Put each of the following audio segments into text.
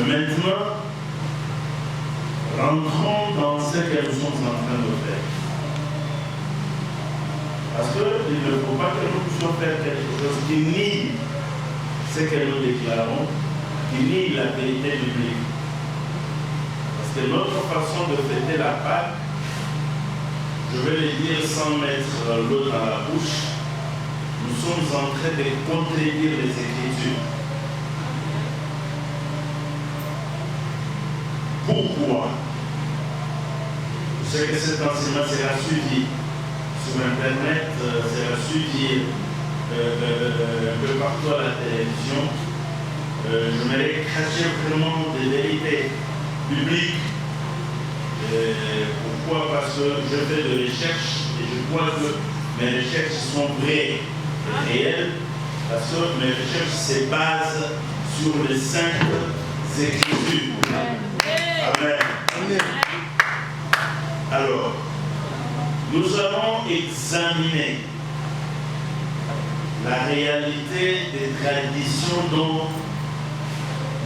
Maintenant, rentrons dans ce que nous sommes en train de faire. Parce qu'il ne faut pas que nous puissions faire quelque chose qui nie ce que nous déclarons, qui nie la vérité biblique. Parce que notre façon de fêter la Pâque, je vais le dire sans mettre l'eau dans la bouche, nous sommes en train de contredire les Écritures. Pourquoi? Je sais que cet enseignement sera suivi sur Internet, sera suivi un peu partout à la télévision. Je m'aimerais cacher vraiment des vérités bibliques. Pourquoi? Parce que je fais des recherches et je crois que mes recherches sont vraies et réelles, parce que mes recherches se basent sur les saintes Écritures. Amen. Amen. Alors, nous allons examiner la réalité des traditions dont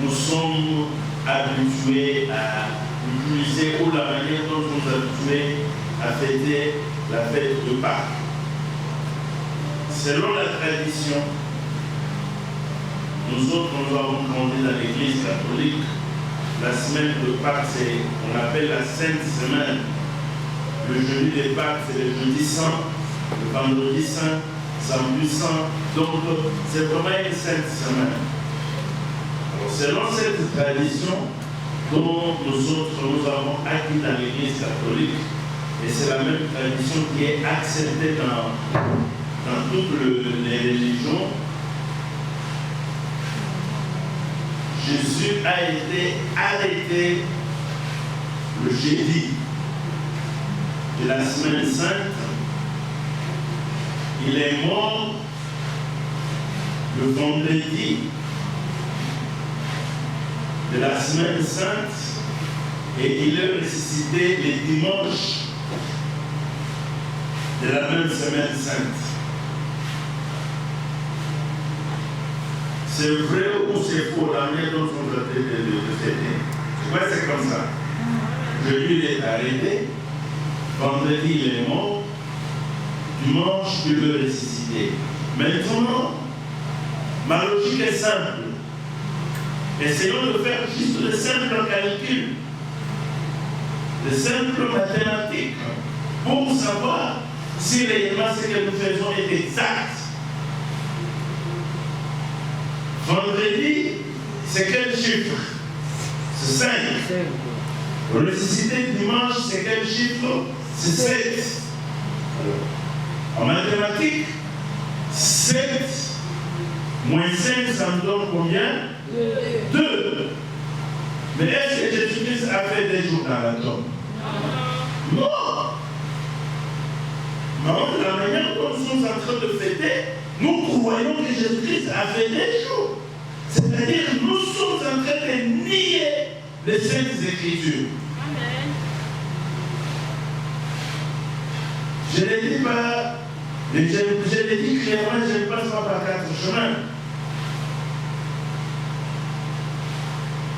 nous sommes habitués à utiliser ou la manière dont nous sommes habitués à fêter la fête de Pâques. Selon la tradition, nous autres, nous avons grandi dans l'Église catholique. La semaine de Pâques, on appelle la Sainte Semaine. Le jeudi de Pâques, c'est le jeudi saint, le vendredi saint, samedi saint. Donc, c'est vraiment une Sainte Semaine. Alors, selon cette tradition dont nous autres, nous avons acquis dans l'Église catholique, et c'est la même tradition qui est acceptée dans toutes les religions, Jésus a été arrêté le jeudi de la semaine sainte. Il est mort le vendredi de la semaine sainte et il est ressuscité le dimanche de la même semaine sainte. C'est vrai ou c'est faux la manière dont on doit traiter de fêter? Ouais, c'est comme ça. Jeudi, il est arrêté. Vendredi, il est mort. Dimanche, il veut ressusciter. Maintenant, ma logique est simple. Essayons de faire juste le simple calcul, le simple mathématique, pour savoir si réellement ce que nous faisons est exact. Vendredi, c'est quel chiffre? C'est 5. Ressuscité dimanche, c'est quel chiffre? C'est 7. En mathématiques, 7 moins 5, ça me donne combien? 2. Mais est-ce que Jésus-Christ a fait des jours dans la tombe? Non. Non, de la manière dont nous sommes en train de fêter, nous croyons que Jésus-Christ a fait des jours. C'est-à-dire que nous sommes en train de nier les Saintes Écritures. Amen. Je ne l'ai dit pas, je l'ai dit clairement, je ne passe pas par 4 chemins.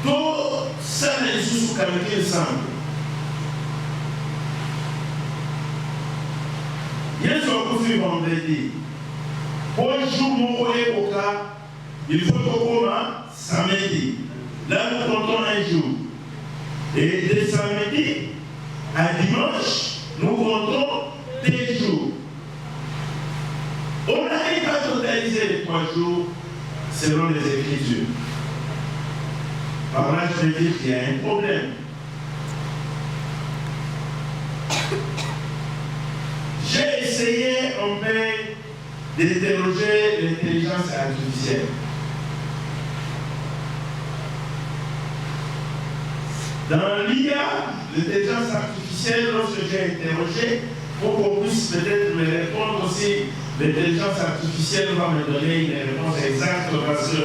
Tout ça est sous calcul simple. Il y a un coup sur vendredi. Pour un jour, mon collègue au cas, il faut qu'on samedi. Là, nous comptons un jour. Et de samedi à dimanche, nous comptons 2 jours. On n'arrive pas à totaliser les 3 jours selon les Écritures. Par là, je veux dire qu'il y a un problème. J'ai essayé un peu d'interroger l'intelligence artificielle. Dans l'IA, l'intelligence artificielle, lorsque j'ai interrogé, pour qu'on puisse peut-être me répondre aussi, l'intelligence artificielle va me donner une réponse exacte parce que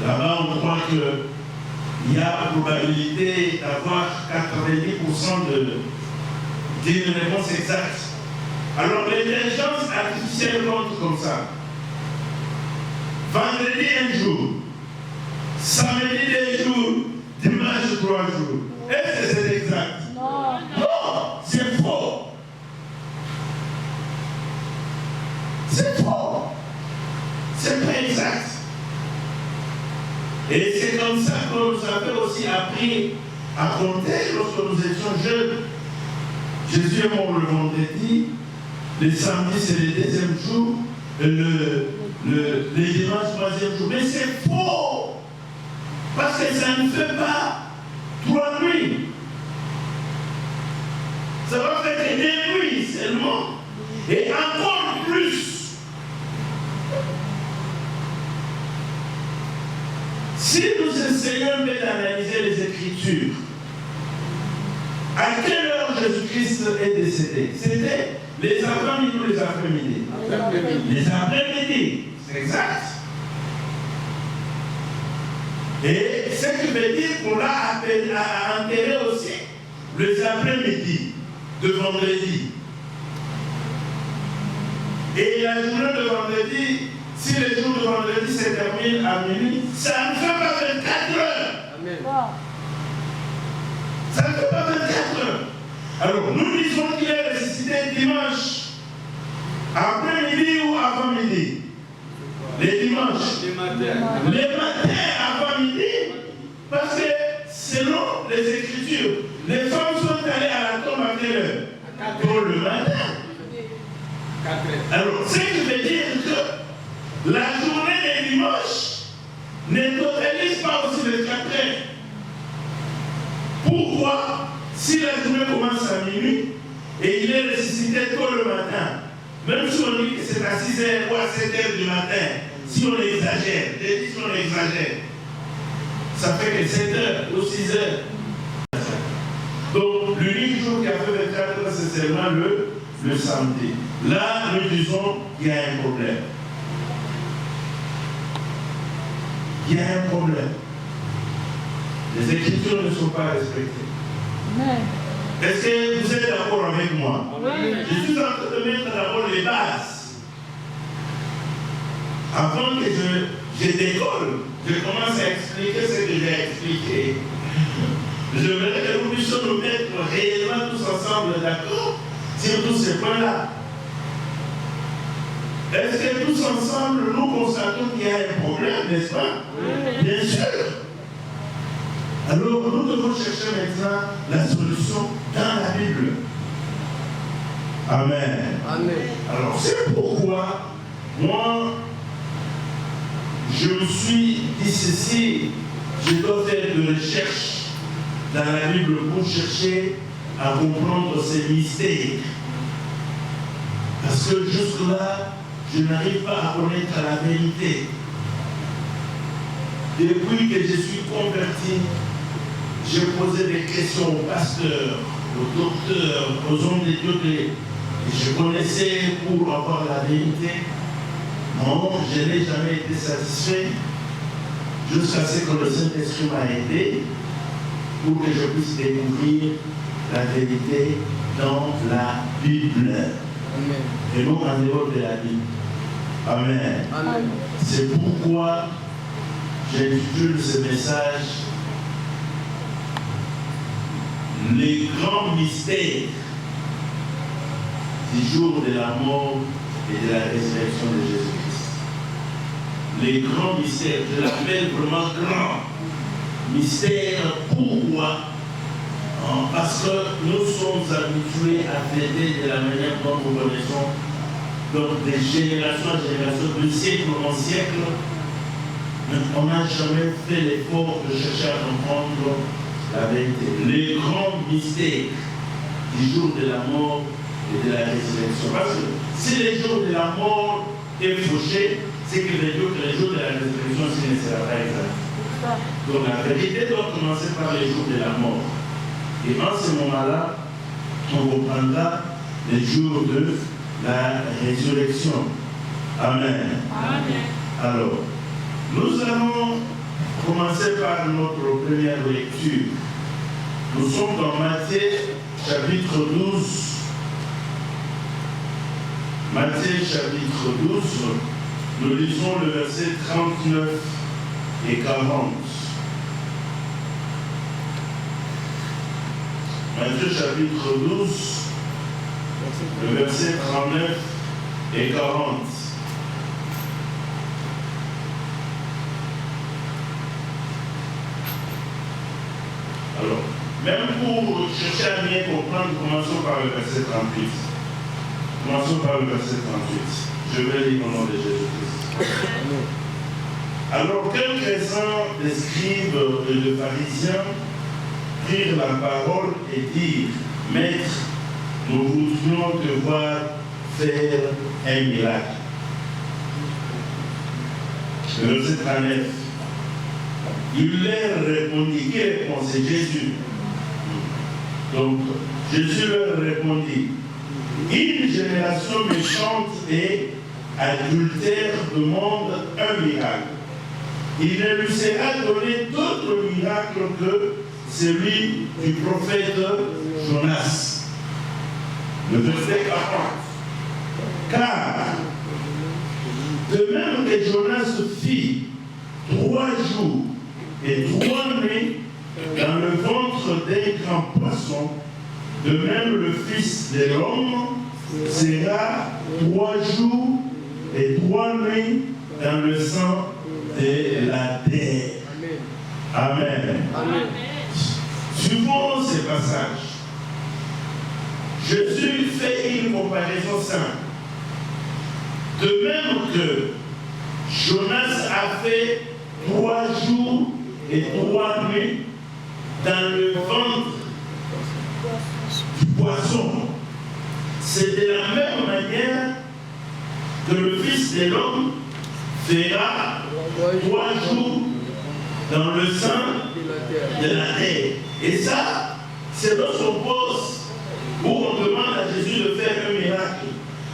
là-bas, on croit qu'il y a probabilité d'avoir 90% d'une réponse exacte. Alors, l'intelligence artificielle compte comme ça. Vendredi, un jour. samedi 2 jours, dimanche 3 jours. Est-ce que c'est exact? Non. Non, c'est faux. C'est faux. C'est pas exact. Et c'est comme ça que nous avons aussi appris à compter lorsque nous étions jeunes. Jésus est mort le vendredi, le samedi c'est le deuxième jour, le dimanche 3e jour. Mais c'est faux! Parce que ça ne fait pas 3 nuits. Ça va faire que 2 nuits seulement. Et encore plus. Si nous essayons d'analyser les Écritures, à quelle heure Jésus-Christ est décédé? C'était les avant-midi ou les après-midi? Les après-midi, c'est exact. Et ce qui veut dire qu'on l'a enterré aussi les après-midi de vendredi. Et la journée de vendredi, si le jour de vendredi se termine à minuit, ça ne fait pas 24 heures. Amen. Ça ne fait pas 24 heures. Alors, nous disons qu'il est ressuscité dimanche, après-midi ou avant-midi? Les dimanches. Les matins avant-midi, parce que selon les Écritures, les femmes sont allées à la tombe à quelle heure? Pour le matin. Alors, ce qui veut dire que la journée des dimanches ne totalise pas aussi les 4 heures. Pourquoi? Si la journée commence à minuit et il est ressuscité tôt le matin, même si on dit que c'est à 6 heures ou à 7 heures du matin, si on exagère, si on exagère, ça fait que 7 heures ou 6 heures. Donc, l'unique jour qui a fait 24 heures, c'est seulement le samedi. Là, nous disons qu'il y a un problème. Il y a un problème. Les Écritures ne sont pas respectées. Est-ce que vous êtes d'accord avec moi? Oui. Je suis en train de mettre d'abord les bases. Avant que je décolle, je commence à expliquer ce que j'ai expliqué. Je voudrais que nous puissions nous mettre réellement tous ensemble d'accord sur tous ces points-là. Est-ce que tous ensemble, nous constatons qu'il y a un problème, n'est-ce pas? Oui. Bien sûr. Alors, nous devons chercher maintenant la solution dans la Bible. Amen. Amen. Alors, c'est pourquoi, moi, je me suis dit ceci, je dois faire de recherche dans la Bible pour chercher à comprendre ces mystères. Parce que jusque-là, je n'arrive pas à connaître la vérité. Depuis que je suis converti, j'ai posé des questions aux pasteurs, aux docteurs, aux hommes de Dieu que je connaissais pour avoir la vérité. Non, je n'ai jamais été satisfait jusqu'à ce que le Saint-Esprit m'a aidé pour que je puisse découvrir la vérité dans la Bible. Amen. Et non en dehors de la Bible. Amen. Amen. C'est pourquoi j'intitule ce message les grands mystères du jour de la mort et de la résurrection de Jésus-Christ. Les grands mystères, je l'appelle vraiment grand mystère. Pourquoi? Parce que nous sommes habitués à traiter de la manière dont nous connaissons, donc de génération en génération, de siècle en siècle. On n'a jamais fait l'effort de chercher à comprendre la vérité. Les grands mystères du jour de la mort et de la résurrection. Parce que si le jour de la mort est fauché, c'est que le jour de la résurrection ne sera pas exact. Donc la vérité doit commencer par le jour de la mort. Et en ce moment-là, on comprendra le jour de la résurrection. Amen. Amen. Alors, nous allons commencer par notre première lecture. Nous sommes dans Matthieu chapitre 12. Matthieu chapitre 12, nous lisons le verset 39 et 40. Matthieu chapitre 12, le verset 39 et 40. Alors, même pour chercher à bien comprendre, commençons par le verset 38. Commençons par le verset 38. Je vais lire au nom de Jésus-Christ. Alors, quelques-uns des scribes et de pharisiens prirent la parole et dirent, Maître, nous voudrions te voir faire un miracle. Le verset 39. Il leur répondit, qui répond? C'est Jésus. Donc, Jésus leur répondit, une génération méchante et adultère demande un miracle. Il ne lui sera donné d'autre miracle que celui du prophète Jonas. Le verset 40. Car, de même que Jonas fit 3 jours et 3 nuits dans le ventre d'un grand poisson, de même le Fils de l'homme sera 3 jours et 3 nuits dans le sang de la terre. Amen. Amen. Suivons ces passages. Jésus fait une comparaison simple. De même que Jonas a fait 3 jours et 3 nuits dans le ventre du poisson, c'est de la même manière que le Fils de l'homme fera 3 jours dans le sein de la terre. Et ça, c'est lorsqu'on pose où on demande à Jésus de faire un miracle.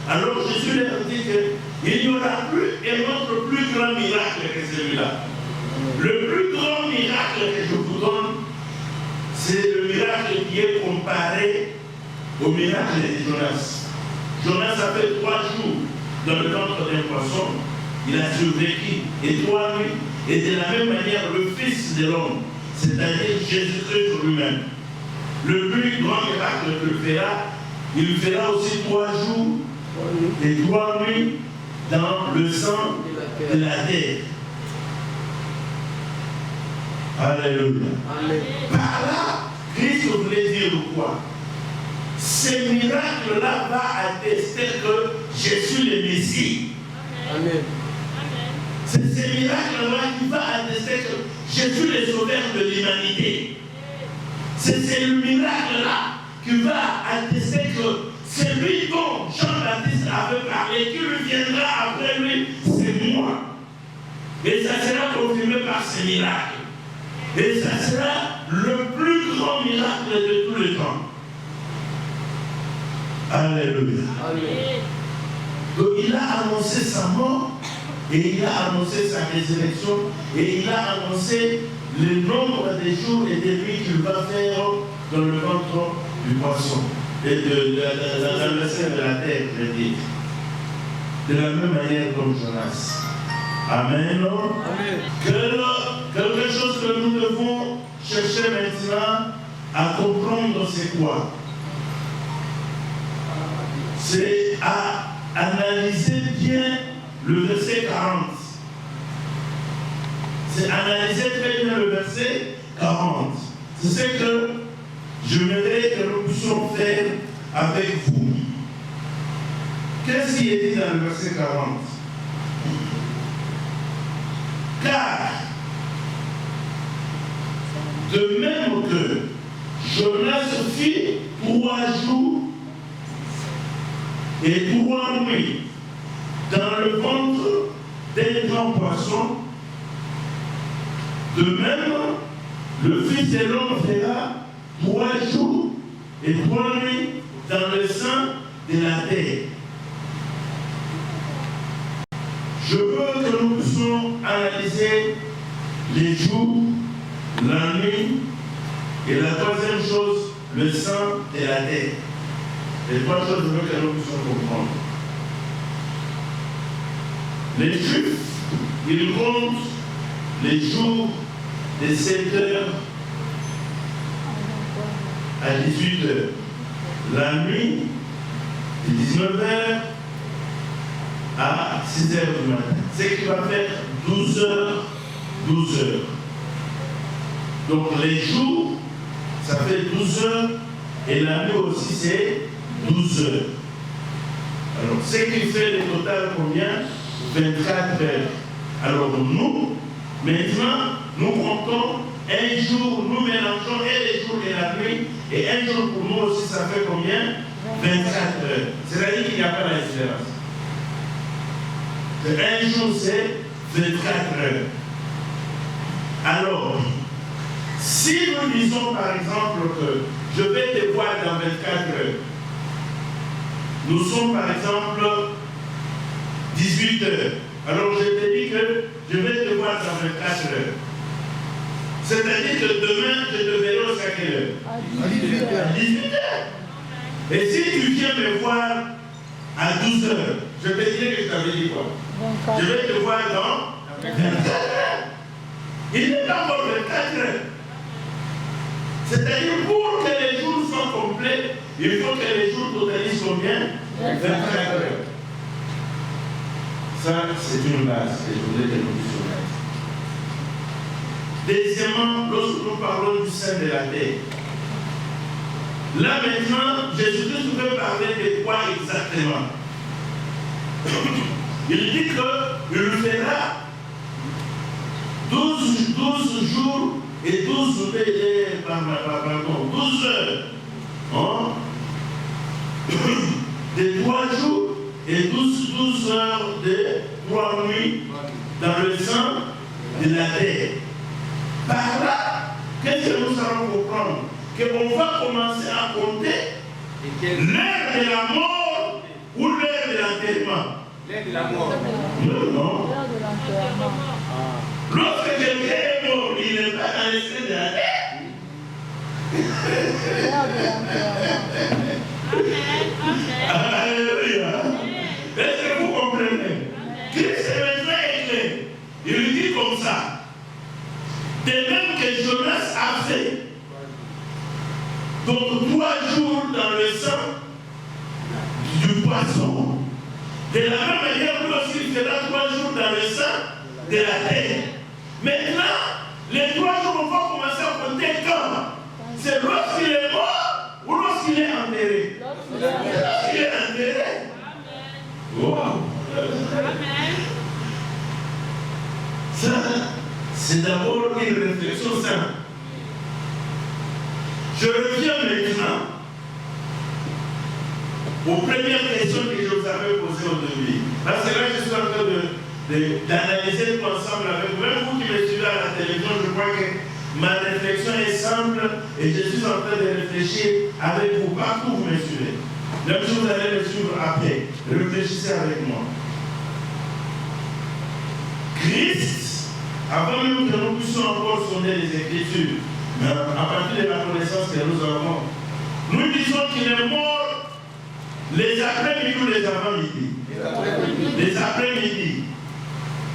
Alors Jésus leur dit qu'il n'y aura plus un autre plus grand miracle que celui-là. Le plus grand miracle que je vous donne, c'est le miracle qui est comparé au miracle de Jonas. Jonas a fait 3 jours dans le ventre d'un poisson, il a survécu, et 3 nuits, et de la même manière, le Fils de l'homme, c'est-à-dire Jésus-Christ lui-même, le plus grand miracle qu'il fera, il fera aussi 3 jours et 3 nuits dans le sang de la terre. Alléluia. Amen. Par là, Christ voulait dire quoi? Ce miracle-là va attester que je suis le Messie. Amen. C'est ce miracle-là qui va attester que je suis le sauveur de l'humanité. C'est ce miracle-là qui va attester que celui dont Jean-Baptiste avait parlé, qui lui viendra après lui, c'est moi. Et ça sera confirmé par ce miracle. Et ça sera le plus grand miracle de tous les temps. Alléluia. Amen. Donc il a annoncé sa mort, et il a annoncé sa résurrection, et il a annoncé le nombre de jours et de nuits qu'il va faire dans le ventre du poisson, et dans le sein de la terre, je dis. De la même manière comme Jonas. Amen. Amen. Quelque chose que nous devons chercher maintenant à comprendre, c'est quoi? C'est à analyser bien le verset 40. C'est analyser très bien le verset 40. C'est ce que j'aimerais que nous puissions faire avec vous. Qu'est-ce qui est dit dans le verset 40? Car, de même que Jonas fit 3 jours et 3 nuits dans le ventre d'un grand poisson, de même, le Fils de l'homme fera 3 jours et 3 nuits dans le sein de la terre. Je veux que nous puissions analyser les jours, la nuit, et la troisième chose, le sang de la terre. Les 3 choses, je veux que nous puissions comprendre. Les Juifs, ils comptent les jours de 7 heures à 18h. La nuit, de 19h à 6h du matin. Ce qui va faire 12 heures, 12 heures. Donc les jours, ça fait 12 heures, et la nuit aussi c'est 12 heures. Alors, ce qui fait le total combien? 24 heures. Alors nous, maintenant, nous comptons un jour, nous mélangeons et les jours et la nuit, et un jour pour nous aussi, ça fait combien? 24 heures. C'est-à-dire qu'il n'y a pas la différence. Un jour, c'est 24 heures. Alors, si nous disons par exemple que je vais te voir dans 24 heures, nous sommes par exemple 18 heures. Alors je te dis que je vais te voir dans 24 heures. C'est-à-dire que demain, je te verrai jusqu'à quelle heure? À 18 heures. À 18 heures. Et si tu viens me voir à 12 heures, je te dirai que je t'avais dit quoi? 24. Je vais te voir dans 24 heures. Il n'est pas encore 24 heures. C'est-à-dire pour que les jours soient complets, il faut que les jours totalisent combien? 24 heures. Ça, c'est une base que je voudrais que nous puissions mettre. Deuxièmement, lorsque nous parlons du sein de la terre, là maintenant, Jésus-Christ veut parler de quoi exactement? Il dit qu'il fera 12 jours et 12 heures. Hein? De 3 jours et 12 heures de 3 nuits dans le sang de la terre. Par là, qu'est-ce que nous allons comprendre? Qu'on va commencer à compter l'heure de la mort ou l'heure de l'enterrement. L'heure de la mort. Non. L'heure de l'enterrement. Lorsque quelqu'un est mort, il n'est pas dans le sein de la terre. L'heure de l'enterrement. Alléluia. Est-ce que vous comprenez? Christ est maintenant éclair. Il lui dit comme ça. De même que Jonas a fait. Donc 3 jours dans le sang du poisson. De la même manière, lui aussi il fera 3 jours dans le sang de la terre. Maintenant, les 3 jours, on va commencer à compter quand? C'est lorsqu'il est mort ou lorsqu'il est enterré? Lorsqu'il est enterré. Wow. Ça, c'est d'abord une réflexion simple. Je reviens maintenant aux premières questions que je vous avais posées au début. Parce que là, je suis en train d'analyser tout ensemble avec vous. Même vous qui me suivez à la télévision, je crois que ma réflexion est simple et je suis en train de réfléchir avec vous. Partout vous me suivez. Même si vous allez me suivre après, réfléchissez avec moi. Christ, avant même que nous puissions encore sonder les Écritures, à partir de la connaissance que nous avons, nous disons qu'il est mort les après-midi ou les avant-midi? Les après-midi.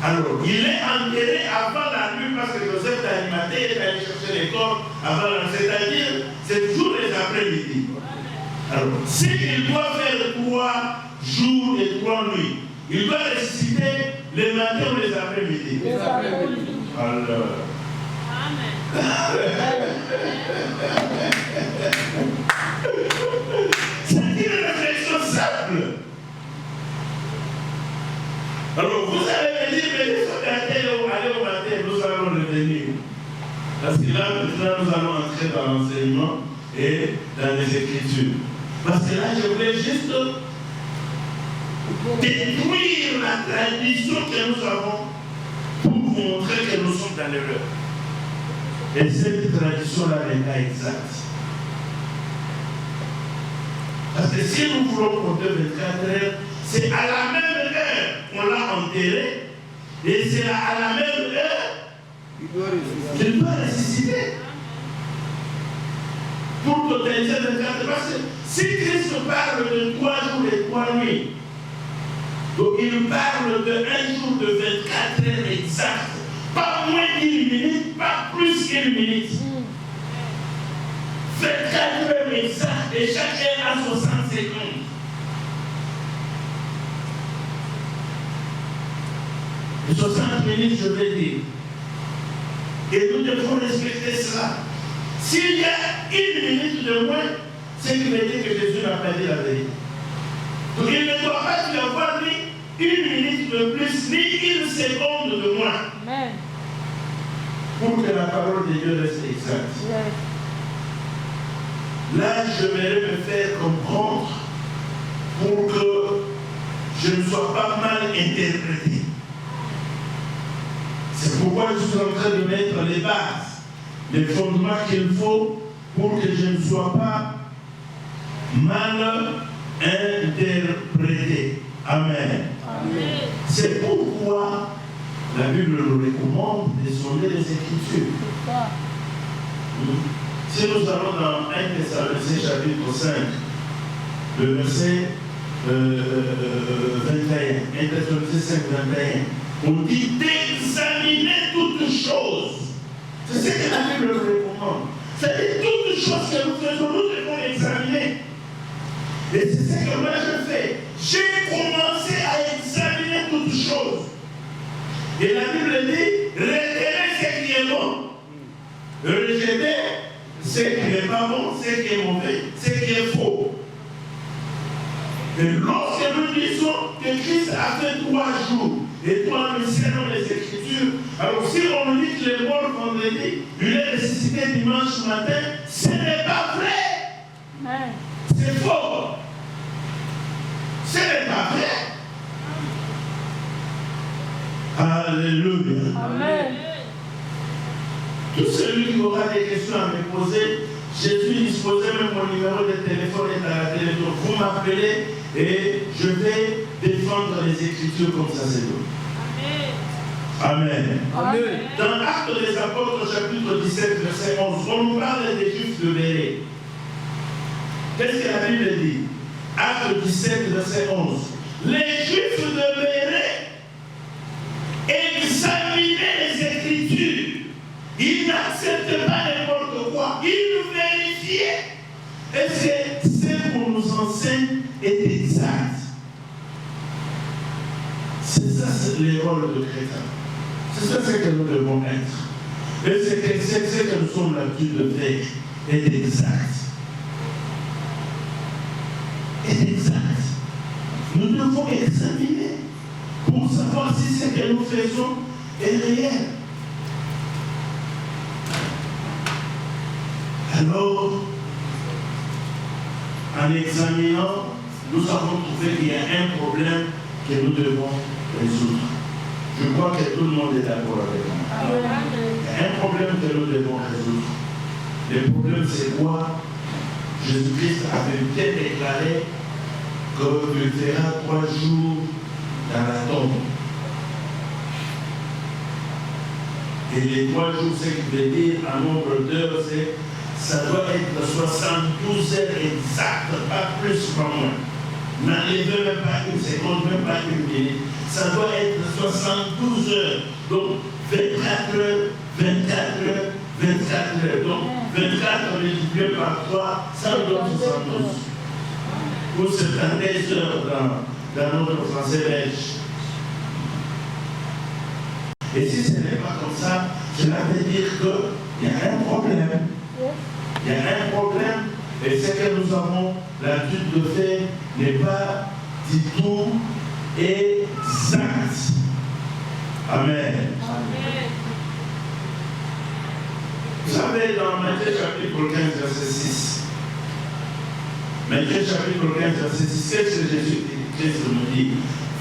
Alors, il est enterré avant la nuit parce que Joseph d'Arimathée est allé chercher les corps avant la nuit. C'est-à-dire, c'est toujours les après-midi. Alors, s'il doit faire 3 jours et 3 nuits, il doit ressusciter les matins ou les après-midi. Les après-midi. Alors. C'est une réflexion simple. Alors vous allez me dire, mais les soldats aller au matin, nous allons revenir. Parce que là, maintenant, nous allons entrer dans l'enseignement et dans les Écritures. Parce que là, je voulais juste détruire la tradition que nous avons pour vous montrer que nous sommes dans l'erreur. Et cette tradition-là n'est pas exacte. Parce que si nous voulons compter 24 heures, c'est à la même heure qu'on l'a enterré, et c'est à la même heure qu'il doit ressusciter. Pour totaliser 24 heures. Parce que si Christ parle de 3 jours et 3 nuits, donc il parle de 1 jour de 24 heures exactes. Pas moins d'1 minute, pas plus qu'1 minute. 24 heures exactes et chaque heure a 60 secondes. Et 60 minutes, je vais dire. Et nous devons respecter cela. S'il y a une minute de moins, c'est qu'il veut dire que Jésus n'a pas dit la vérité. Donc il ne doit pas y avoir ni une minute de plus, ni une seconde de moins. Amen. Pour que la parole de Dieu reste exacte. Yes. Là, j'aimerais me faire comprendre pour que je ne sois pas mal interprété. C'est pourquoi je suis en train de mettre les bases, les fondements qu'il faut pour que je ne sois pas mal interprété. Amen. Amen. C'est pourquoi la Bible nous recommande de sonder les Écritures. C'est ça. Si nous allons dans 1 Thessaloniciens chapitre 5, le verset 21, 1 Thessaloniciens 5, 21, on dit d'examiner toutes choses. C'est ce que la Bible nous recommande. C'est-à-dire toutes choses que nous faisons, nous devons examiner. Et c'est ce que moi je fais. J'ai commencé à examiner toutes choses. Et la Bible dit, retenez ce qui est bon. Rejetez ce qui n'est pas bon, ce qui est mauvais, ce qui est faux. Et lorsque nous disons que Christ a fait 3 jours, et 3 nuits selon les Écritures, alors si on dit que les morts vendredi, il est ressuscité dimanche matin, ce n'est pas vrai. Amen. C'est faux. Ce n'est pas vrai. Alléluia. Amen. Tout celui qui aura des questions à me poser, je suis disposé, même mon numéro de téléphone est à la télévision. Vous m'appelez et je vais défendre les Écritures comme ça c'est tout. Amen. Amen. Dans Actes des Apôtres, chapitre 17, verset 11, on nous parle des Juifs de Bérée. Qu'est-ce que la Bible dit? Actes 17, verset 11. Les Juifs de Bérée examinaient les Écritures. Ils n'acceptent pas n'importe quoi. Ils vérifient. Est-ce que ce qu'on nous enseigne est exact? C'est ça, c'est le rôle de chrétien. C'est ça ce que nous devons être. Et c'est ce que nous sommes l'habitude de faire est exact. Est exact. Nous devons examiner pour savoir si ce que nous faisons est réel. Alors, en examinant, nous avons trouvé qu'il y a un problème que nous devons résoudre. Je crois que tout le monde est d'accord avec moi. Il y a un problème que nous devons résoudre. Le problème, c'est quoi? Jésus-Christ avait bien déclaré qu'il fera 3 jours dans la tombe. Et les 3 jours, ce qui veut dire un nombre d'heures, c'est ça doit être 72 heures exactes, pas plus, pas moins. N'enlevez même pas une seconde, même pas une minute. Ça doit être 72 heures. Donc 24 heures, 24 heures, 24 heures. Donc 24 multiplié par 3, ça nous donne 72. Ou 72 heures dans notre français belge. Et si ce n'est pas comme ça, cela veut dire qu'il y a un problème. Il y a un problème, et ce que nous avons l'habitude de faire n'est pas du tout exact. Amen. Vous savez, dans Matthieu chapitre 15, verset 6, Matthieu chapitre 15, verset 6, qu'est-ce que Jésus nous dit?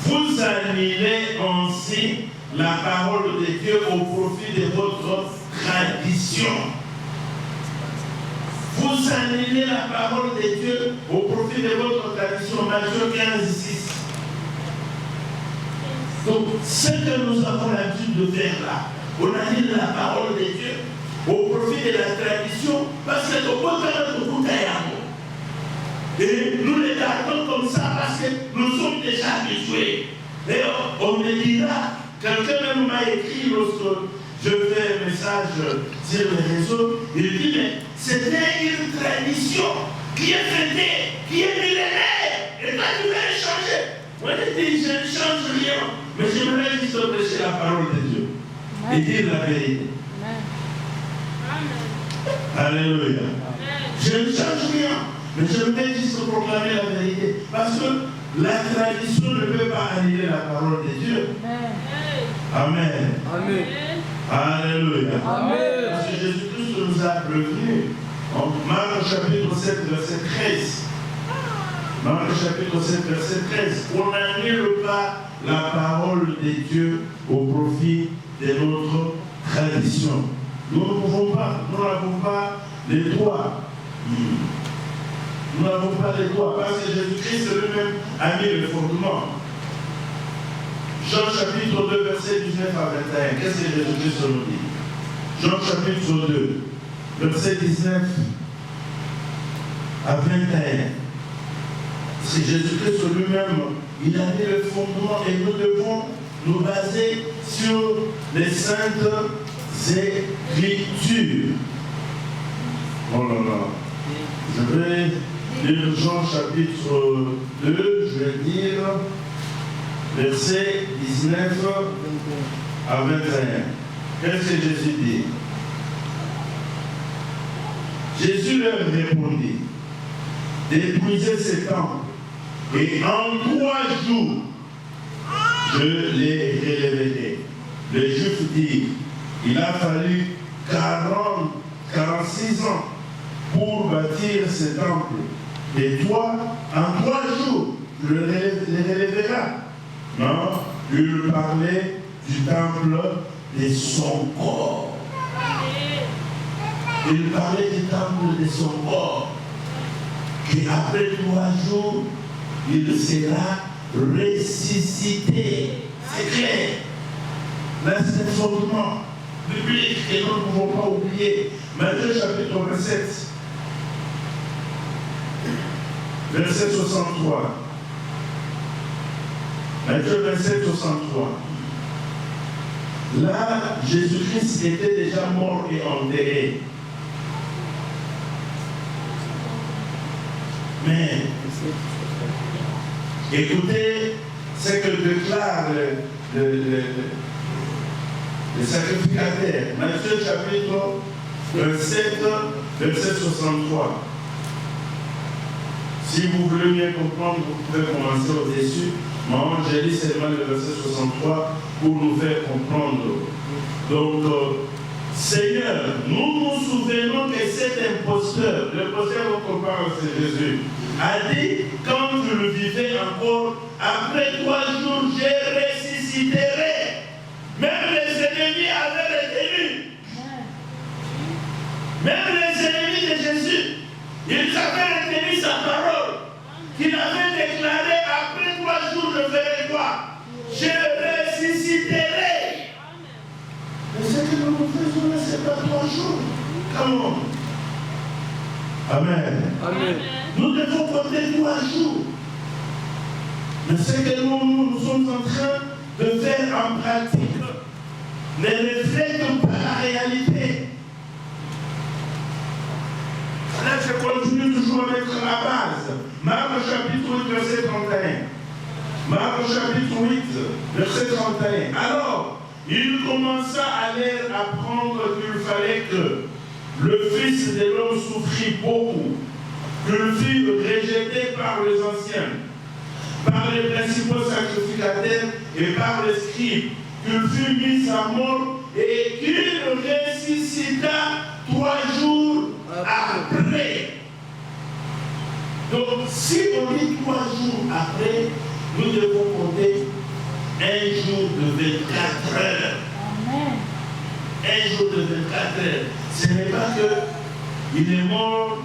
Vous annulez ainsi la parole de Dieu au profit de votre tradition. Vous annulez la parole de Dieu au profit de votre tradition. Matthieu 15, 6. Donc, ce que nous avons l'habitude de faire là, on annule la parole de Dieu au profit de la tradition, parce que au contraire de tout et nous les gardons comme ça parce que nous sommes déjà habitués. Et on me dira, quelqu'un même m'a écrit lorsque je fais un message sur les réseaux, il dit, mais c'était une tradition qui est fêtée, qui est millénaire, et toi tu veux le changer. Moi je dis, je ne change rien, mais j'aimerais juste prêcher la parole de Dieu et dire la vérité. Alléluia. Je ne change rien, mais je vais juste proclamer la vérité. Parce que la tradition ne peut pas annuler la parole de Dieu. Amen. Amen. Alléluia. Amen. Parce que Jésus-Christ nous a prévenus. En Marc chapitre 7, verset 13. Marc chapitre 7, verset 13. On n'annule pas la parole de Dieu au profit de notre tradition. Nous n'avons pas les droits. Nous n'avons pas les droits parce que Jésus-Christ lui-même a mis le fondement. Jean chapitre 2, verset 19 à 21. Qu'est-ce que Jésus-Christ nous dit? Jean chapitre 2, verset 19 à 21. C'est Jésus-Christ lui-même, il a mis le fondement et nous devons nous baser sur les saintes Écritures. Oh là là. Je vais lire Jean chapitre 2, je vais dire versets 19 à 21. Qu'est-ce que Jésus dit? Jésus leur répondit, détruisez ces temples, et en 3 jours, je les relèverai. Les Juifs disent, il a fallu 46 ans pour bâtir ce temple. Et toi, en 3 jours, tu les relèveras. Non, il parlait du temple de son corps. Il parlait du temple de son corps. Qu'après 3 jours, il sera ressuscité. C'est clair. Là, c'est un fondement biblique et nous ne pouvons pas oublier. Matthieu chapitre 27, verset 63. Matthieu 27, 63. Là, Jésus-Christ était déjà mort et enterré. Mais, écoutez ce que déclare le sacrificateur. Matthieu chapitre 27, verset 63. Si vous voulez mieux comprendre, vous pouvez commencer au-dessus. Moi, j'ai lu seulement le verset 63 pour nous faire comprendre. Donc, Seigneur, nous nous souvenons que cet imposteur, l'imposteur dont on parle, c'est Jésus, a dit, quand je le vivais encore, après 3 jours, je ressusciterai. Même les ennemis avaient retenu. Même les ennemis de Jésus, ils avaient retenu sa parole, qu'il avait déclaré, après 3 jours, je ferai quoi? Je ressusciterai. Mais ce que nous faisons là, ce n'est pas 3 jours. Comment? Amen. Amen. Nous devons compter 3 jours. Mais ce que nous sommes en train de faire en pratique ne reflète pas la réalité. Là, je continue toujours avec la base. Marc chapitre 8, verset 31. Marc chapitre 8, verset 31. Alors, il commença à leur apprendre qu'il fallait que le Fils de l'homme souffrit beaucoup, qu'il fut rejeté par les anciens, par les principaux sacrificateurs et par les scribes, qu'il fut mis à mort et qu'il ressuscita 3 jours après. Donc, si on dit 3 jours après, nous devons compter un jour de 24 heures. Amen. Un jour de 24 heures. Ce n'est pas que il est mort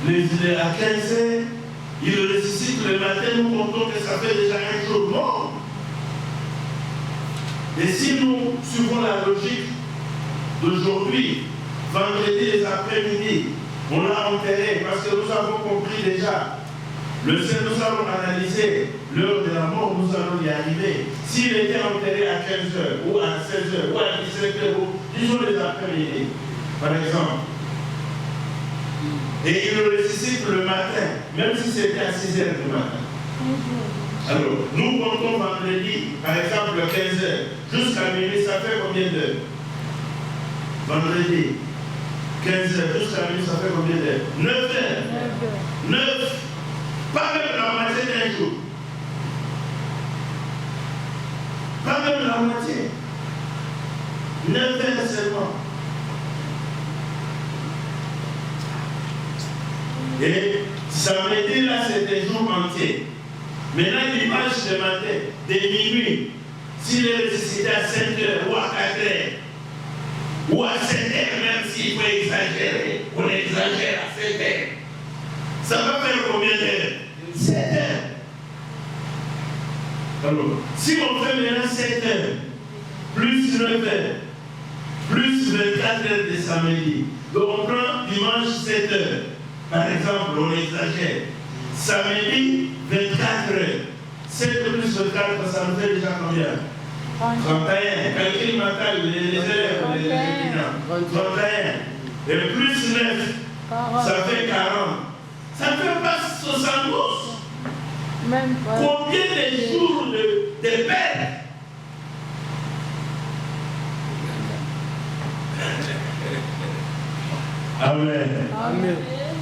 à 15 heures, il ressuscite le matin, nous comptons que ça fait déjà un jour mort. Et si nous suivons la logique d'aujourd'hui, vendredi les après-midi, on l'a enterré parce que nous avons compris déjà. Le Seigneur, nous allons analyser l'heure de la mort, nous allons y arriver. S'il était enterré à 15 heures, ou à 16 heures, ou à 17 heures, disons les après-midi, par exemple. Et il le ressuscite le matin, même si c'était à 6 heures du matin. Alors, nous comptons vendredi, par exemple, 15 heures, jusqu'à minuit, ça fait combien d'heures? Vendredi, 15 heures, jusqu'à minuit, ça fait combien d'heures? 9 heures. 9. Pas même la moitié d'un jour. Pas même la moitié. 9 heures seulement. Et samedi, là, c'était jour entier. Maintenant, dimanche de matin, dès minuit, s'il est ressuscité à 5 heures ou à 4 heures, ou à 7 heures, même s'il faut exagérer, on exagère à 7 heures. Ça va faire combien d'heures? 7 heures. Alors, si on fait maintenant 7 heures, plus 9 heures, plus 24 heures de samedi, donc on prend dimanche 7 heures. Par exemple, on exagère. Samedi, 24 heures. 7 plus 24, ça nous fait déjà combien? 31. Calcul mental, les élèves, les étudiants. 31. Et plus 9, ça fait 40. Ça ne fait pas 72. Même pas. Combien de jours de perte? Amen. Amen.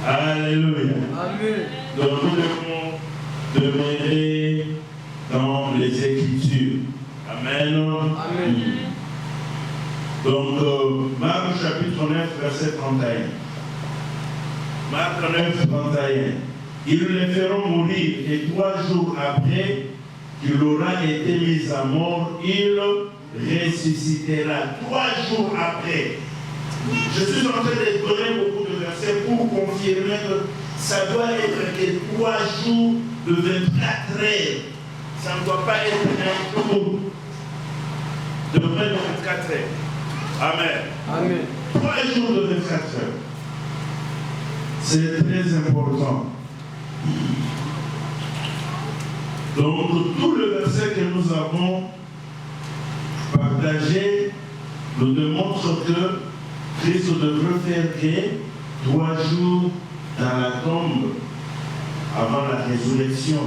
Alléluia. Amen. Donc nous devons demeurer dans les Écritures. Amen. Amen. Donc Marc chapitre 9, verset 31. Marc 9, 31. Ils le feront mourir et 3 jours après qu'il aura été mis à mort, il ressuscitera. 3 jours après. Je suis en train de donner beaucoup de versets pour confirmer que ça doit être que 3 jours de 24 heures. Ça ne doit pas être un jour de 24 heures. Amen. Amen. 3 jours de 24 heures. C'est très important. Donc, tout le verset que nous avons partagé nous démontre que Christ devrait faire que 3 jours dans la tombe avant la résurrection.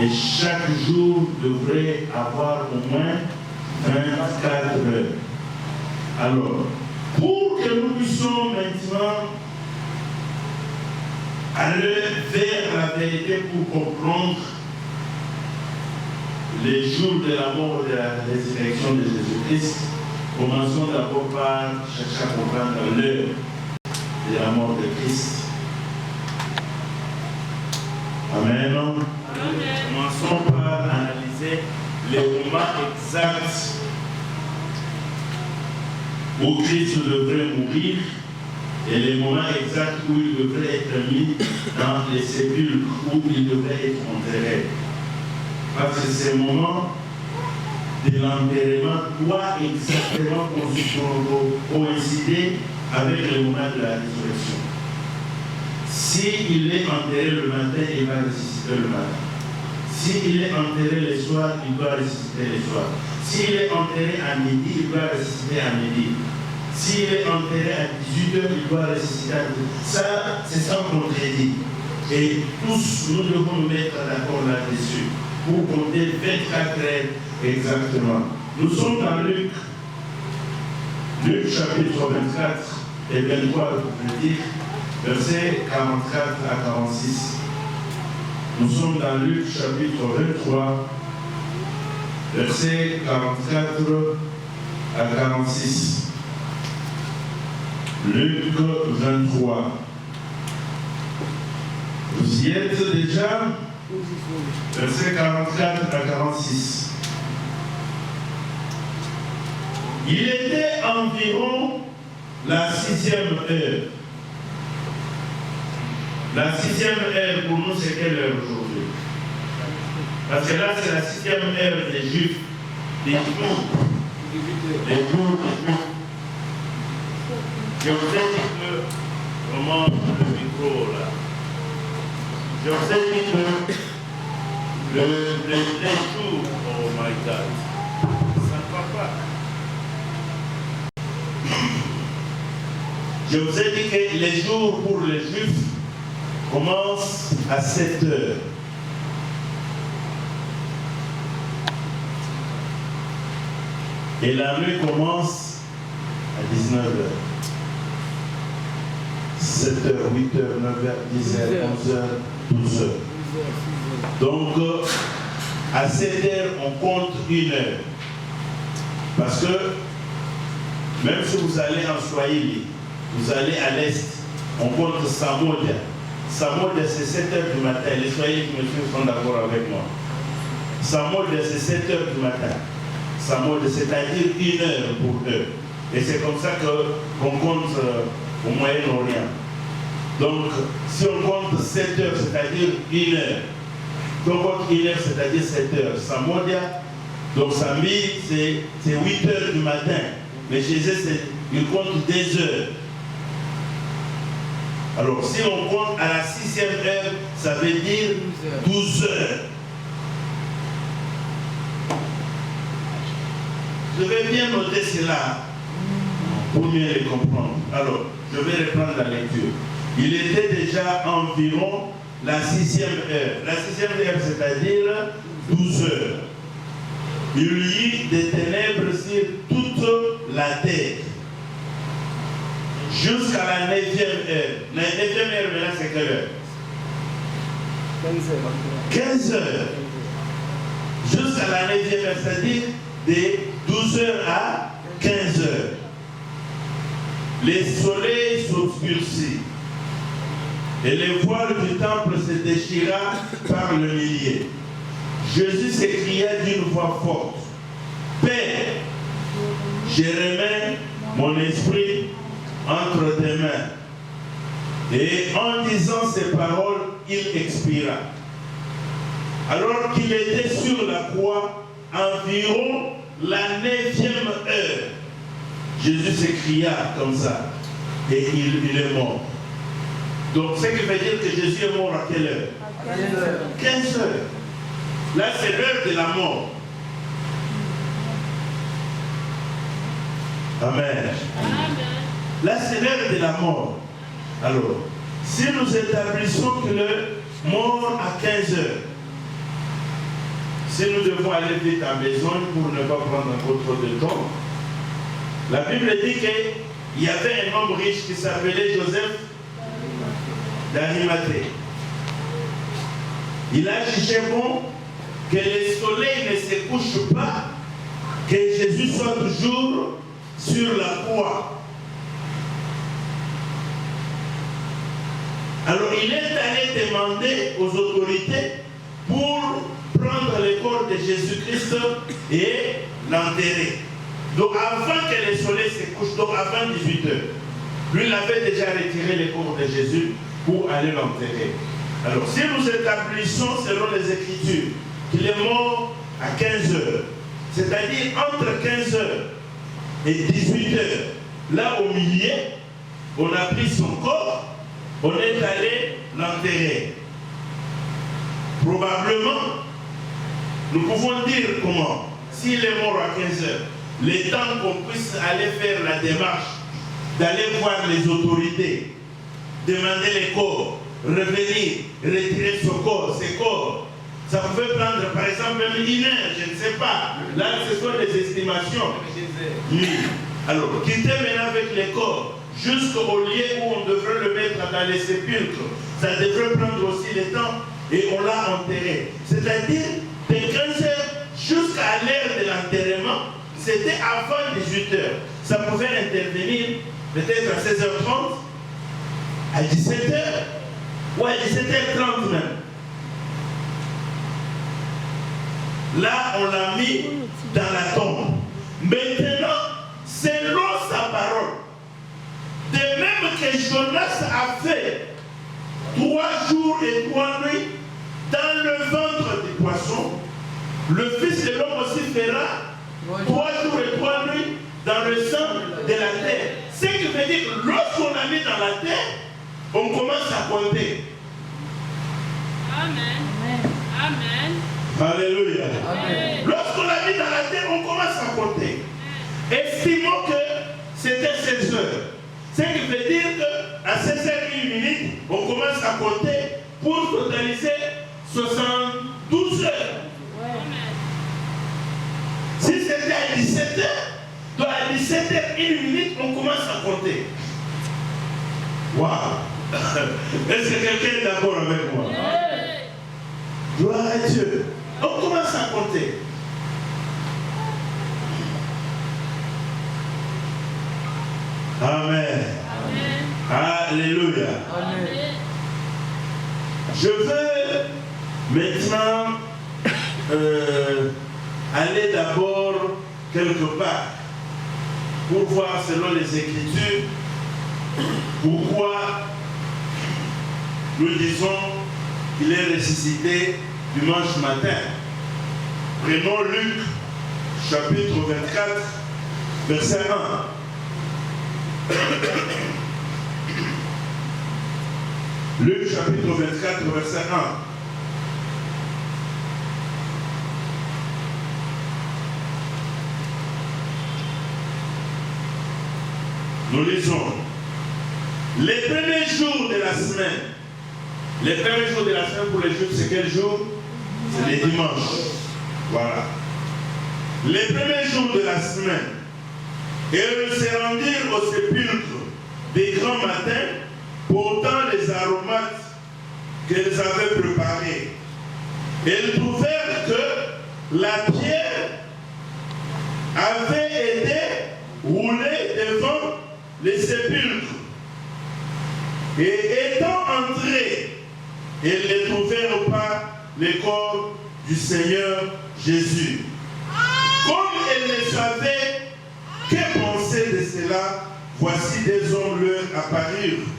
Et chaque jour devrait avoir au moins 24 heures. Alors, pour que nous puissions maintenant aller vers la vérité pour comprendre les jours de la mort et de la résurrection de Jésus-Christ, commençons d'abord par chercher à comprendre l'heure de la mort de Christ. Amen. Commençons par analyser les moments exacts où Christ devrait mourir et les moments exacts où il devrait être mis dans les sépulcres, où il devrait être enterré. Parce que ces moments de l'enterrement doivent exactement coïncider avec le moment de la résurrection. S'il est enterré le matin, il va ressusciter le matin. S'il est enterré le soir, il doit ressusciter le soir. S'il est enterré à midi, il doit ressusciter à midi. S'il est enterré à 18h, il doit ressusciter à 18h. Ça, c'est sans contredit. Et tous, nous devons nous mettre d'accord là-dessus pour compter 24 heures exactement. Nous sommes dans Luc chapitre 24 et 23, je veux dire, versets 44 à 46. Nous sommes dans Luc chapitre 23, versets 44 à 46. Luc 23. Vous y êtes déjà? Versets 44 à 46. Il était environ la 6e heure. La 6e heure pour nous, c'est quelle heure aujourd'hui? Parce que là, c'est la 6e heure des Juifs, des jours. Les jours des Juifs. Je vous ai dit que, comment le micro là? Je vous ai dit que les jours, oh my God, ça ne va pas. Je vous ai dit que les jours pour les Juifs commencent à 7 heures. Et la nuit commence à 19 heures. 7 heures, 8 heures, 9 heures, 10 heures, 11 heures, 12 heures. Donc, à 7 heures, on compte 1 heure. Parce que, même si vous allez en Swahili, vous allez à l'est, on compte Samodia. Samodia, c'est 7 heures du matin. Les Swahili qui me suivent sont d'accord avec moi. Samodia, c'est 7 heures du matin. Samodia, c'est-à-dire 1 heure pour eux. Et c'est comme ça qu'on compte au Moyen-Orient. Donc, si on compte 7 heures, c'est-à-dire 1 heure. Si on compte 1 heure, c'est-à-dire 7 heures. Samodia, donc Sambi, c'est 8 heures du matin. Mais chez eux, ils comptent des heures. Alors, si on compte à la 6e heure, ça veut dire 12 heures. Je vais bien noter cela pour mieux les comprendre. Alors, je vais reprendre la lecture. Il était déjà environ la 6e heure. La 6e heure, c'est-à-dire 12 heures. Il y eut des ténèbres sur toute la terre. Jusqu'à la 9e heure. La 9e heure, maintenant, c'est quelle heure? 15 heures. Jusqu'à la 9e heure, c'est-à-dire de 12 heures à 15 heures. Les soleils s'obscurcirent et les voiles du temple se déchira par le millier. Jésus s'écria d'une voix forte, « Père, je remets mon esprit entre tes mains. » Et en disant ces paroles, il expira. Alors qu'il était sur la croix, environ la 9e heure, Jésus s'écria comme ça, et il est mort. Donc, ce qui veut dire que Jésus est mort à quelle heure? À 15 heures. 15 heures. Là, c'est l'heure de la mort. Amen. Là, c'est l'heure de la mort. Alors, si nous établissons que le mort à 15 heures, si nous devons aller vite à besogne pour ne pas prendre encore trop de temps, la Bible dit qu'il y avait un homme riche qui s'appelait Joseph d'Arimathée. Il a jugé bon que le soleil ne se couche pas, que Jésus soit toujours sur la croix. Alors il est allé demander aux autorités pour prendre le corps de Jésus-Christ et l'enterrer. Donc avant que le soleil se couche, donc avant 18 heures, lui il avait déjà retiré le corps de Jésus pour aller l'enterrer. Alors si nous établissons selon les Écritures qu'il est mort à 15 heures, c'est-à-dire entre 15 heures et 18 heures, là au milieu, on a pris son corps, on est allé l'enterrer. Probablement, nous pouvons dire comment, s'il est mort à 15 heures, le temps qu'on puisse aller faire la démarche, d'aller voir les autorités, demander les corps, revenir, retirer son corps, ses corps, ça pouvait prendre par exemple même 1 heure, je ne sais pas. Là, ce sont des estimations. Oui. Alors, quitter maintenant avec les corps jusqu'au lieu où on devrait le mettre dans les sépulcres, ça devrait prendre aussi le temps et on l'a enterré. C'est-à-dire, de 15 heures jusqu'à l'heure de l'enterrement, c'était avant 18 heures. Ça pouvait intervenir peut-être à 16h30, à 17h, ou à 17h30 même. Là, on l'a mis dans la tombe. Maintenant, selon sa parole, de même que Jonas a fait 3 jours et 3 nuits dans le ventre du poisson, le Fils de l'homme aussi fera 3 jours et 3 nuits dans le sang de la terre. Ce qui veut dire que lorsqu'on a mis dans la terre, on commence à compter. Amen. Amen. Alléluia. Amen. Lorsqu'on a mis dans la terre, on commence à compter. Estimons que c'était 16 heures. Ce qui veut dire qu'à 16h01, on commence à compter pour totaliser 72 heures. Si c'était à 17h, donc à 17h01, on commence à compter. Waouh! Est-ce que quelqu'un est d'accord avec moi? Gloire à Dieu. On commence à compter. Amen. Alléluia. Amen. Je veux maintenant aller d'abord quelque part pour voir selon les Écritures pourquoi nous disons qu'il est ressuscité dimanche matin. Prenons Luc chapitre 24 verset 1. Luc chapitre 24 verset 1. Nous lisons. Les premiers jours de la semaine. Les premiers jours de la semaine pour les Juifs, c'est quel jour? C'est les dimanches. Voilà. Les premiers jours de la semaine. Et ils se rendirent au sépulcre des grands matins, portant les aromates qu'ils avaient préparés. Et ils trouvèrent que la pierre avait été roulée devant les sépulcres. Et étant entrés, ils ne trouvèrent pas le corps du Seigneur Jésus. Comme ils ne savaient que penser de cela, voici des hommes leur apparurent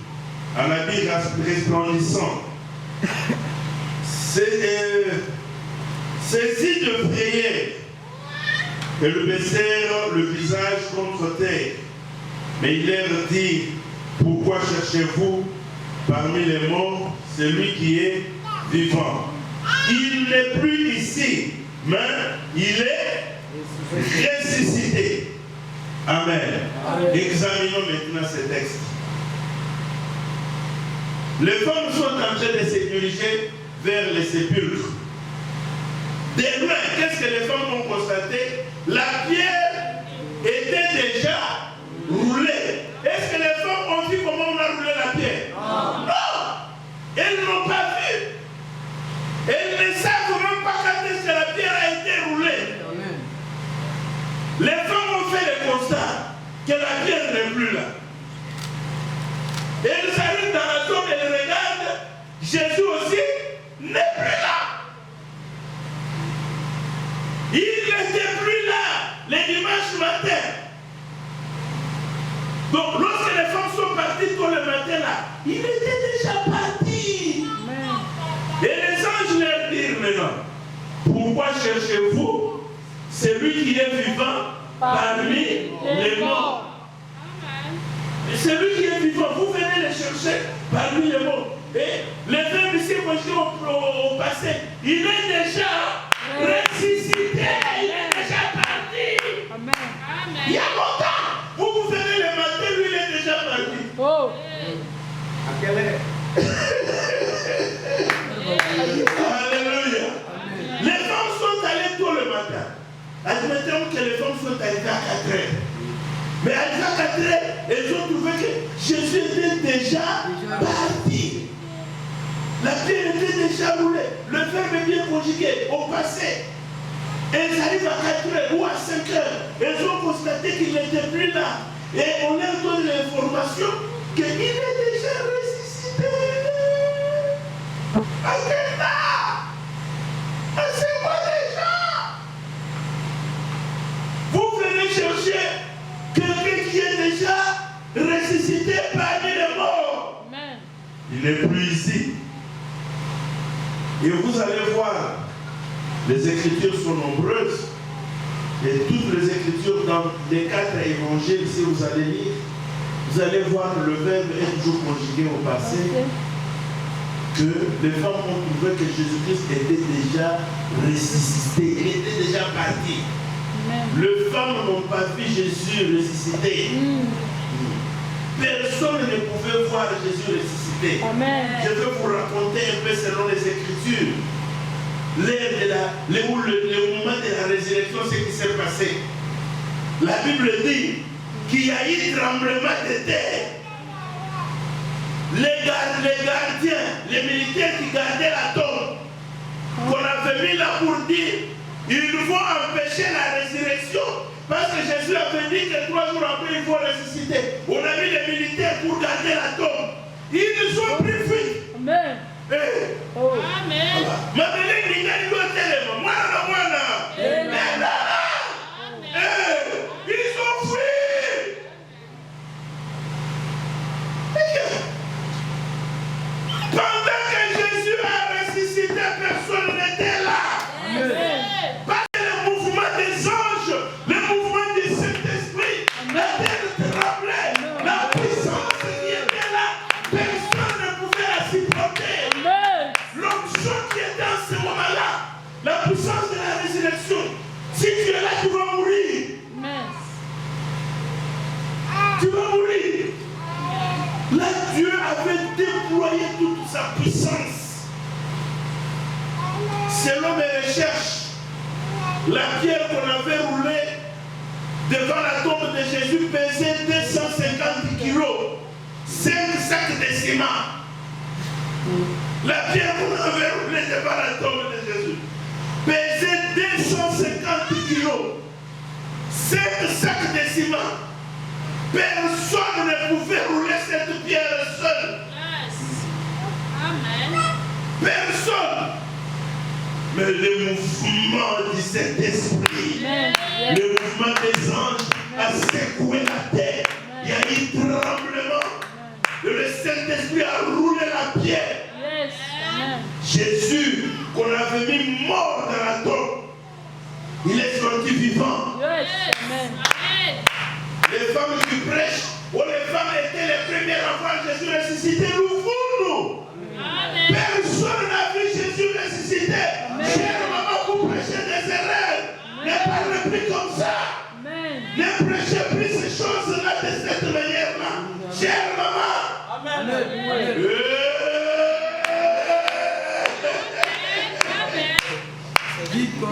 en habit resplendissant. Saisis de frayeur, ils baissèrent le visage contre terre. Mais il leur dit, pourquoi cherchez-vous parmi les morts celui qui est vivant? Il n'est plus ici, mais il est ressuscité. Amen. Examinons maintenant ce texte. Les femmes sont en train de se diriger vers les sépulcres. De loin, qu'est-ce que les femmes ont constaté? La pierre était déjà roulée. Est-ce que les femmes ont vu comment on a roulé la pierre? Non! Elles n'ont pas vu. Elles ne savent même pas quand est-ce que la pierre a été roulée. Les femmes ont fait le constat que la pierre n'est plus là. Et elles arrivent dans la tombe et elles regardent, Jésus aussi n'est plus là. Il n'était plus là les dimanches matin. Donc lorsque les femmes sont parties tôt le matin là, il était déjà parti. Et les anges leur dirent maintenant, pourquoi cherchez-vous celui qui est vivant parmi les morts? Celui qui est vivant, vous venez le chercher parmi les morts. Et les verbes ici au passé, il est déjà ressuscité, il est déjà parti. Amen. Il y a longtemps. Vous venez le matin, lui il est déjà parti. Oh. À quelle heure? Alléluia. Les femmes sont allées tôt le matin. Admettons que les femmes sont arrivées à 4 heures. Mais arrivées à 4 heures, elles ont trouvé que Jésus était déjà parti. La pierre était déjà roulée. Le verbe est bien conjugué au passé. Elles arrivent à 4 heures ou à 5 heures. Elles ont constaté qu'il n'était plus là. Et on leur donne l'information qu'il est déjà ressuscité. À quel temps? C'est moi déjà. Vous venez chercher quelqu'un qui est déjà ressuscité parmi les morts. Amen. Il n'est plus ici. Et vous allez voir, les Écritures sont nombreuses. Et toutes les Écritures, dans les 4 évangiles, si vous allez lire, vous allez voir le verbe est toujours conjugué au passé. Que les femmes ont trouvé que Jésus-Christ était déjà ressuscité. Il était déjà parti. Amen. Les femmes n'ont pas vu Jésus ressuscité. personne ne pouvait voir Jésus ressuscité. Amen. Je vais vous raconter un peu selon les Écritures. Le moment de la résurrection, ce qui s'est passé. La Bible dit qu'il y a eu tremblement de terre. Les gardiens, les militaires qui gardaient la tombe, qu'on avait mis là pour dire, ils vont empêcher la résurrection, parce que Jésus avait dit que 3 jours après, il faut ressusciter. On a mis les militaires pour garder la tombe. Ils ont pris fuite. Amen. Oh. Amen. Ils ont fui. Pendant que Jésus a ressuscité, personne n'était là. Amen. Parce que le mouvement des anges, le mouvement du Saint-Esprit, la terre tremblait, la puissance qui était là, personne ne pouvait la supporter. Amen. L'onction qui était en ce moment-là, la puissance de la résurrection, si tu es là, tu vas mourir. Amen. Tu vas mourir. Là, Dieu avait déployé toute sa puissance. Selon mes recherches, la pierre qu'on avait roulée devant la tombe de Jésus pesait 250 kilos, 5 sacs de ciment. La pierre qu'on avait roulée devant la tombe de Jésus pesait 250 kilos, 5 sacs de ciment. Personne ne pouvait rouler cette pierre seule. Yes. Amen. Personne. Mais le mouvement du Saint-Esprit, le mouvement des anges a secoué la terre. Il y a eu tremblement. Le Saint-Esprit a roulé la pierre. Yes. Amen. Jésus, qu'on avait mis mort dans la tombe, il est sorti vivant. Yes. Amen. Amen. Les femmes qui prêchent, où les femmes étaient les premières à voir Jésus ressuscité, nous. Amen. Personne n'a vu Jésus ressuscité. Chère maman, vous prêchez des erreurs. Ne parlez plus comme ça. Amen. Ne prêchez plus ces choses-là de cette manière-là. Chère maman. Amen.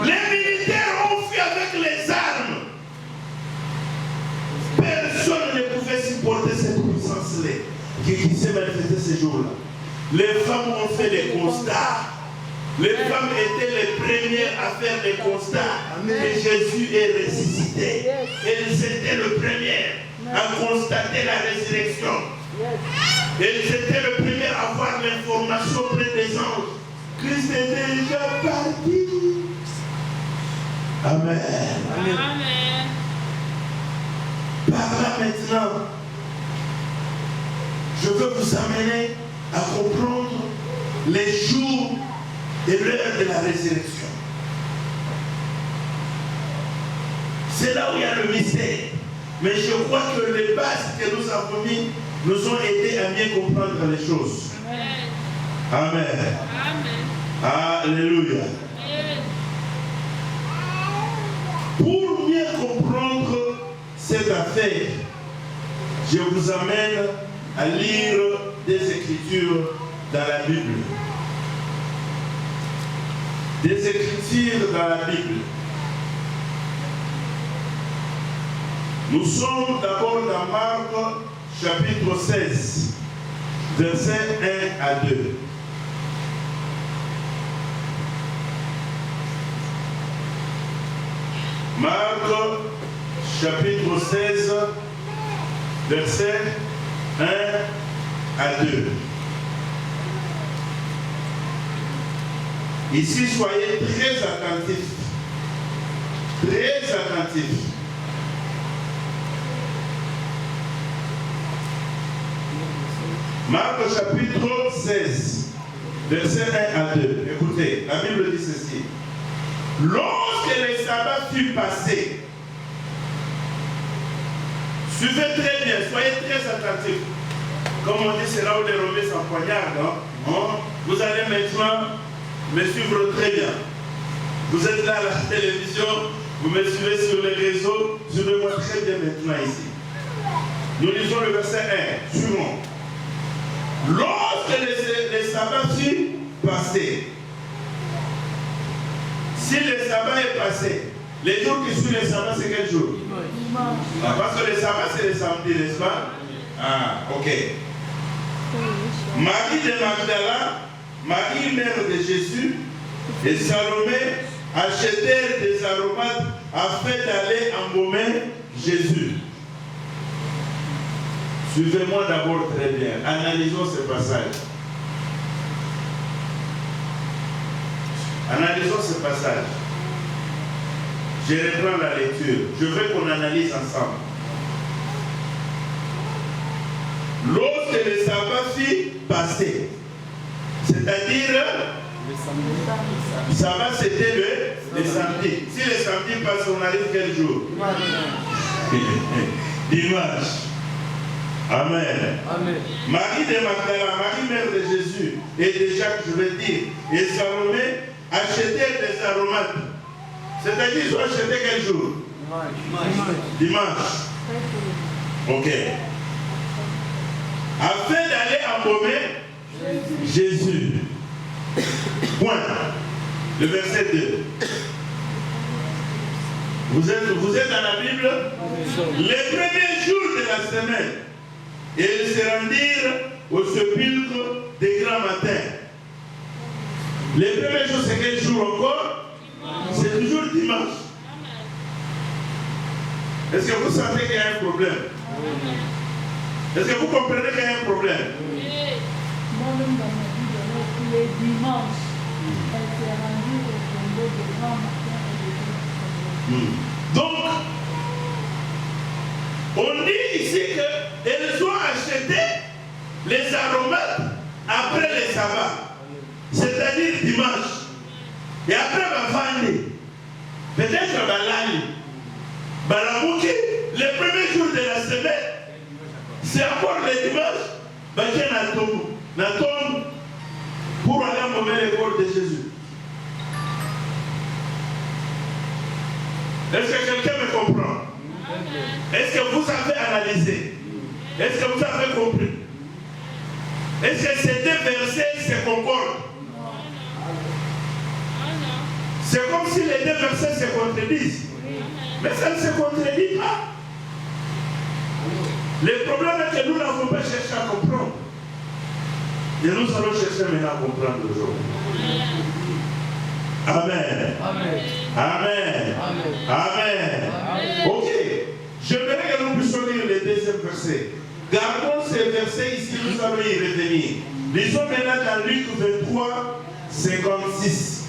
Les militaires ont fui avec les armes. Personne ne pouvait supporter cette puissance-là qui s'est manifestée ces jours-là. Les femmes ont fait les constats. Les femmes étaient les premières à faire les constats que Jésus est ressuscité. Elles étaient les premières à constater la résurrection. Elles étaient les premières à avoir l'information auprès des anges. Christ est déjà parti. Amen. Amen. Par là maintenant, je veux vous amener à comprendre les jours et l'heure de la résurrection. C'est là où il y a le mystère. Mais je crois que les bases que nous avons mis nous ont aidés à mieux comprendre les choses. Amen. Amen. Amen. Alléluia. Amen. Pour mieux comprendre cette affaire, je vous amène à lire des Écritures dans la Bible. Des Écritures dans la Bible. Nous sommes d'abord dans Marc chapitre 16, versets 1 à 2. Marc chapitre 16, versets 1 à 2. Ici, soyez très attentifs. Très attentifs. Marc chapitre 16, versets 1 à 2. Écoutez, la Bible dit ceci. Lorsque le sabbat fut passé, suivez très bien, soyez très attentifs. Comme on dit, c'est là où les Romains s'empoignardent. Vous allez maintenant me suivre très bien. Vous êtes là à la télévision, vous me suivez sur les réseaux, suivez-moi très bien maintenant ici. Nous lisons le verset 1, suivant. Lorsque les sabbats furent passés, si le sabbat est passé, les jours qui suivent le sabbat, c'est quel jour? Ah, parce que le sabbat, c'est le samedi, n'est-ce pas? Ah, ok. Marie de Magdala, Marie mère de Jésus, et Salomé achetèrent des aromates afin d'aller embaumer Jésus. Suivez-moi d'abord très bien. Analysons ce passage. Analysons ce passage. Je reprends la lecture. Je veux qu'on analyse ensemble. Lorsque le sabbat fut passé, c'est-à-dire le sabbat c'était le samedi. Si le samedi passe, on arrive quel jour? Dimanche. Amen. Amen. Marie de Magdala, Marie mère de Jésus et de Jacques, je veux dire, et Salomé achetaient des aromates. C'est-à-dire ils ont acheté quel jour? Dimanche. Ok. Afin d'aller embaumer Jésus. Point. Le verset 2. Vous êtes dans la Bible? Les premiers jours de la semaine, ils se rendirent au sépulcre des grands matins. Les premiers jours, c'est quel jour encore? C'est toujours dimanche. Est-ce que vous sentez qu'il y a un problème? Est-ce que vous comprenez qu'il y a un problème? Moi-même dans ma vie, tous les dimanches, elle s'est rendue au tombeau de grand matin et de grand. Donc, on dit ici qu'elles ont acheté les aromates après les sabbats, c'est-à-dire dimanche. Et après, ma famille, peut-être Balani, Balamouki, les premiers jours de la semaine, c'est encore le dimanche, na tombe pour aller embaumer les corps de Jésus. Est-ce que quelqu'un me comprend? Est-ce que vous avez analysé? Est-ce que vous avez compris? Est-ce que ces deux versets se concordent? C'est comme si les deux versets se contredisent. Mais ça ne se contredit pas. Le problème est que nous n'avons pas cherché à comprendre. Et nous allons chercher maintenant à comprendre aujourd'hui. Amen. Amen. Amen. Amen. Amen. Ok. J'aimerais que nous puissions lire le deuxième verset. Gardons ces versets ici, nous allons y revenir. Lisons maintenant dans Luc 23, 56.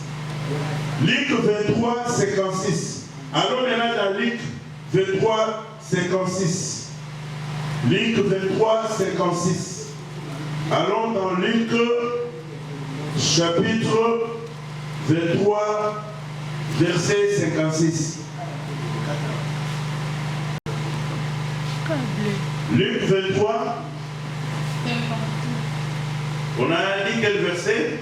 Luc 23, 56. Allons maintenant dans Luc 23, 56. Luc 23, 56. Allons dans Luc chapitre 23, verset 56. Luc 23. On a dit quel verset?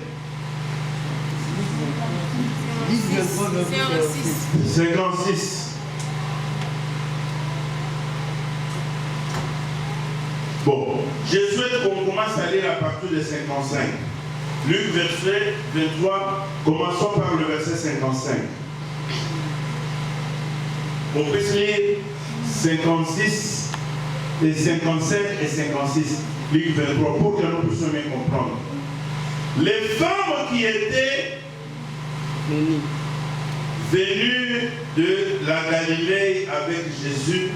56. Bon, je souhaite qu'on commence à lire à partir de 55. Luc verset 23, commençons par le verset 55. On peut lire 56 et 55 et 56. Luc 23, pour que nous puissions bien comprendre. Les femmes qui étaient venues de la Galilée avec Jésus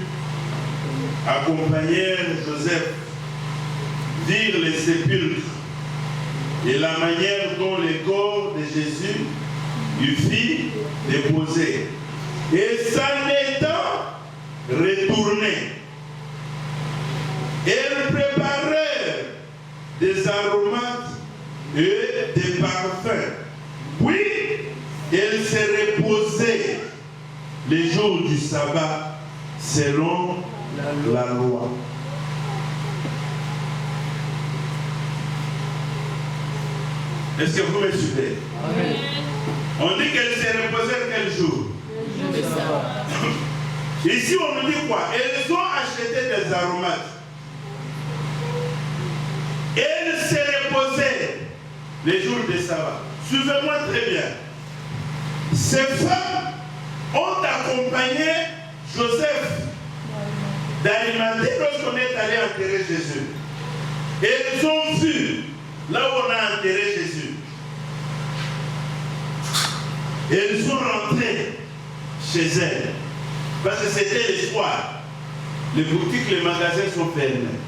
accompagnèrent Joseph, virent les sépulcres et la manière dont le corps de Jésus lui fit déposer. Et s'en étant retournés, elles préparèrent des aromates et des parfums. Puis, elles se reposaient les jours du sabbat selon la loi. Est-ce que vous me suivez? Amen. On dit qu'elles se reposèrent quel jour? Ici, on nous dit quoi? Elles ont acheté des aromates. les jours de sabbat. Suivez-moi très bien. Ces femmes ont accompagné Joseph d'Arimathée lorsqu'on est allé enterrer Jésus. Et elles ont vu là où on a enterré Jésus. Et elles sont rentrées chez elles. Parce que c'était le soir. Les boutiques, les magasins sont fermés.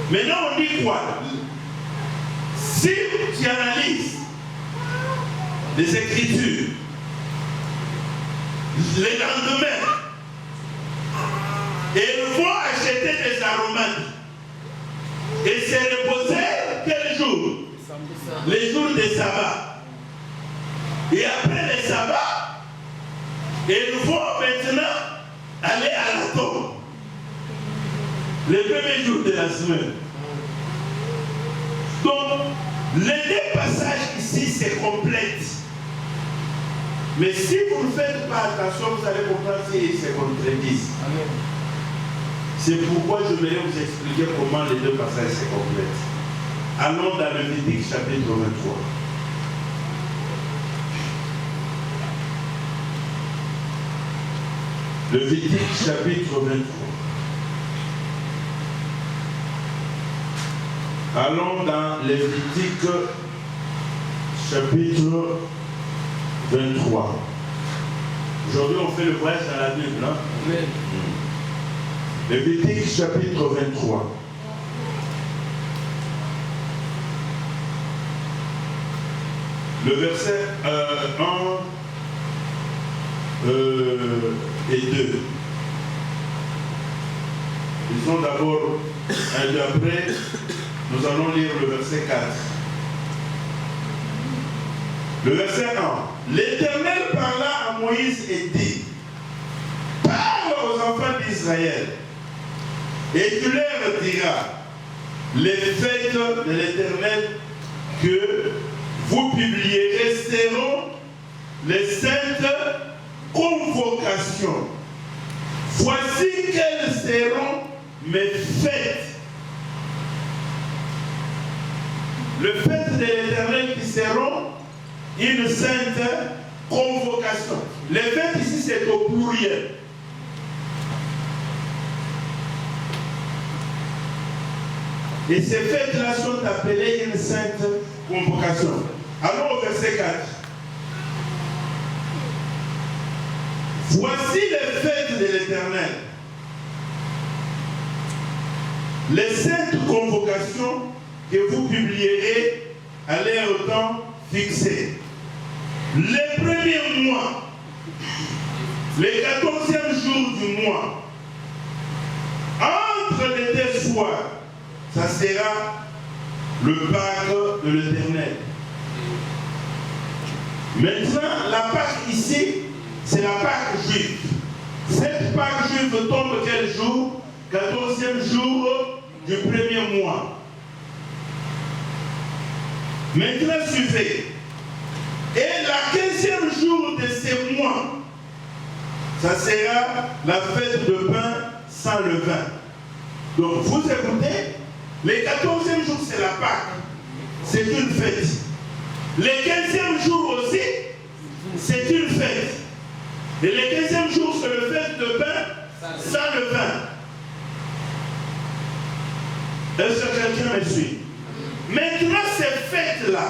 Maintenant, on dit quoi? Si tu analyses les Écritures, les lendemains, ils vont acheter des aromates et se reposer quel jour? Les jours des sabbats. Et après les sabbats, ils vont maintenant aller à la tombe. Les premiers jours de la semaine. Donc, les deux passages ici se complètent. Mais si vous ne faites pas attention, vous allez comprendre s'ils se contredisent. C'est pourquoi je vais vous expliquer comment les deux passages se complètent. Allons dans le Lévitique chapitre 23. Lévitique chapitre 23. Allons dans Lévitique chapitre 23. Aujourd'hui, on fait le voyage dans la Bible, non? Oui. Lévitique chapitre 23. Le verset 1 et 2. Lisons d'abord un peu après, nous allons lire le verset 4. Le verset 1. L'Éternel parla à Moïse et dit: parle aux enfants d'Israël, et tu leur diras les fêtes de l'Éternel que vous publierez seront les saintes convocations. Voici quelles seront mes fêtes. Les fêtes de l'Éternel qui seront une sainte convocation. Les fêtes ici, c'est au pluriel. Et ces fêtes-là sont appelées une sainte convocation. Allons au verset 4. Voici les fêtes de l'Éternel, les saintes convocations que vous publierez à leur temps fixé. Les premiers mois, les 14e jour du mois, entre les deux soirs, ça sera le Pâques de l'Éternel. Maintenant, la Pâque ici, c'est la Pâque juive. Cette Pâque juive tombe quel jour? 14e jour du premier mois. Maintenant, suivez. Et la 15e jour de ces mois, ça sera la fête de pain sans levain. Donc, vous écoutez, les 14e jour, c'est la Pâque. C'est une fête. Les 15e jour aussi, c'est une fête. Et les 15e jour, c'est le fête de pain sans levain. Est-ce que quelqu'un me suit? Maintenant, ces fêtes-là,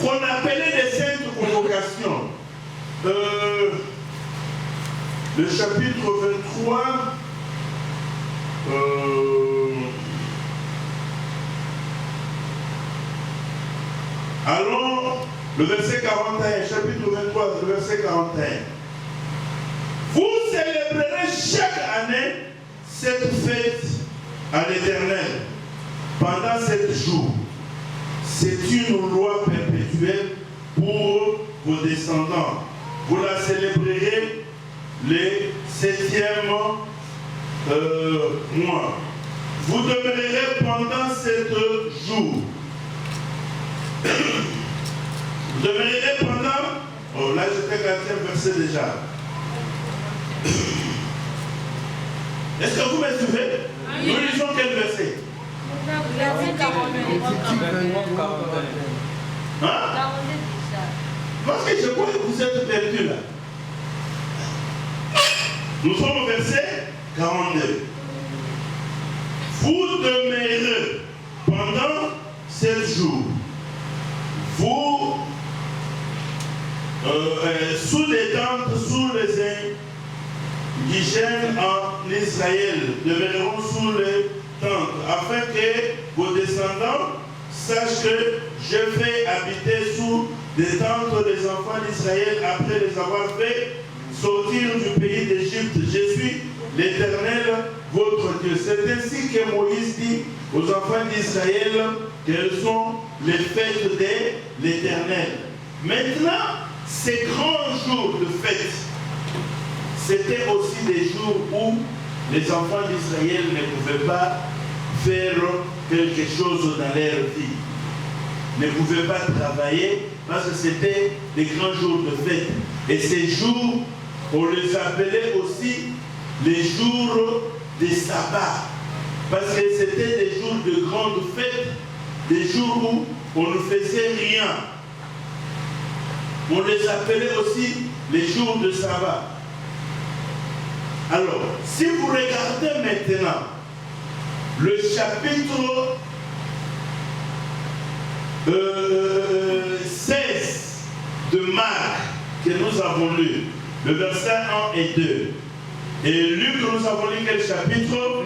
qu'on appelait les saintes convocations, le chapitre 23, allons, le verset 41, chapitre 23, le verset 41. Vous célébrerez chaque année cette fête à l'Éternel pendant 7 jours. C'est une loi perpétuelle pour vos descendants. Vous la célébrerez les 7e mois. Vous demeurerez pendant 7 jours. Vous demeurerez pendant... Oh, là, j'étais 4e verset déjà. Est-ce que vous me suivez? Nous lisons quel verset? Hein? Parce que je crois que vous êtes perdus là. Nous sommes au verset 42. Vous demeurez pendant 7 jours. Vous, sous les tentes, sous les indigènes en Israël, demeureront sous les tentes, afin que vos descendants sachent que je fais habiter sous les tentes des enfants d'Israël après les avoir fait sortir du pays d'Égypte. Je suis l'Éternel, votre Dieu. C'est ainsi que Moïse dit aux enfants d'Israël quelles sont les fêtes de l'Éternel. Maintenant, ces grands jours de fête, c'était aussi des jours où les enfants d'Israël ne pouvaient pas faire quelque chose dans leur vie, ne pouvaient pas travailler parce que c'était des grands jours de fête. Et ces jours, on les appelait aussi les jours des sabbats, parce que c'était des jours de grandes fêtes, des jours où on ne faisait rien. On les appelait aussi les jours de sabbat. Alors, si vous regardez maintenant le chapitre 16 de Marc que nous avons lu, le verset 1 et 2, et Luc, nous avons lu quel chapitre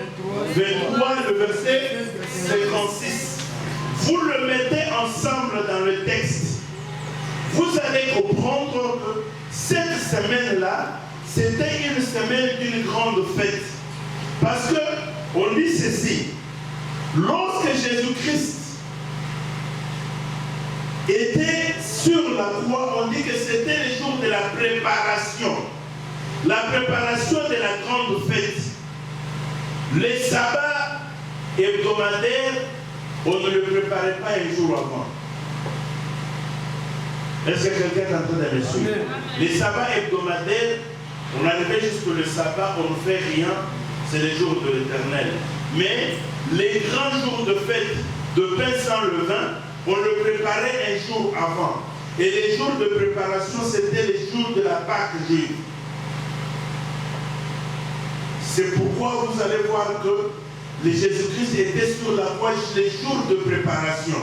23, le verset 56. Vous le mettez ensemble dans le texte, vous allez comprendre que cette semaine-là, c'était une semaine d'une grande fête. Parce que, on dit ceci, lorsque Jésus-Christ était sur la croix, on dit que c'était le jour de la préparation. La préparation de la grande fête. Les sabbats hebdomadaires, on ne le préparait pas un jour avant. Est-ce que quelqu'un est en train de me suivre? Les sabbats hebdomadaires, on arrivait jusque le sabbat, on ne fait rien, c'est les jours de l'Éternel. Mais les grands jours de fête de pain sans levain, on le préparait un jour avant. Et les jours de préparation, c'était les jours de la Pâque juive. C'est pourquoi vous allez voir que Jésus-Christ était sur la croix les jours de préparation.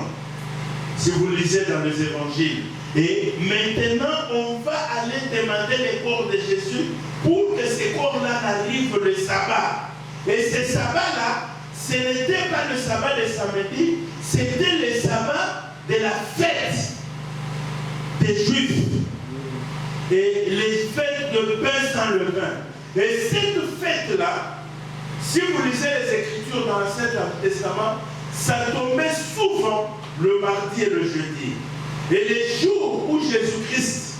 Si vous lisez dans les évangiles. Et maintenant, on va aller demander les corps de Jésus pour que ces corps-là arrivent le sabbat. Et ce sabbat-là, ce n'était pas le sabbat de samedi, c'était le sabbat de la fête des Juifs. Et les fêtes de pain sans levain. Et cette fête-là, si vous lisez les Écritures dans l'Ancien Testament, ça tombait souvent le mardi et le jeudi. Et les jours où Jésus-Christ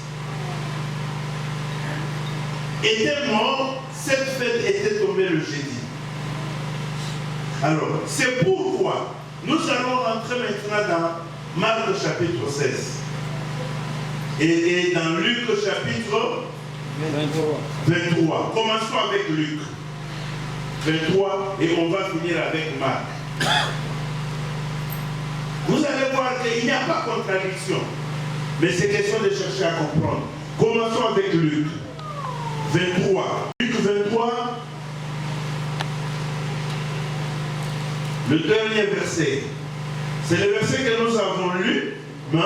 était mort, cette fête était tombée le jeudi. Alors, c'est pourquoi nous allons rentrer maintenant dans Marc chapitre 16. Et dans Luc chapitre 23. Commençons avec Luc 23 et on va finir avec Marc. Vous allez voir qu'il n'y a pas de contradiction, mais c'est question de chercher à comprendre. Commençons avec Luc 23. Luc 23, le dernier verset. C'est le verset que nous avons lu, mais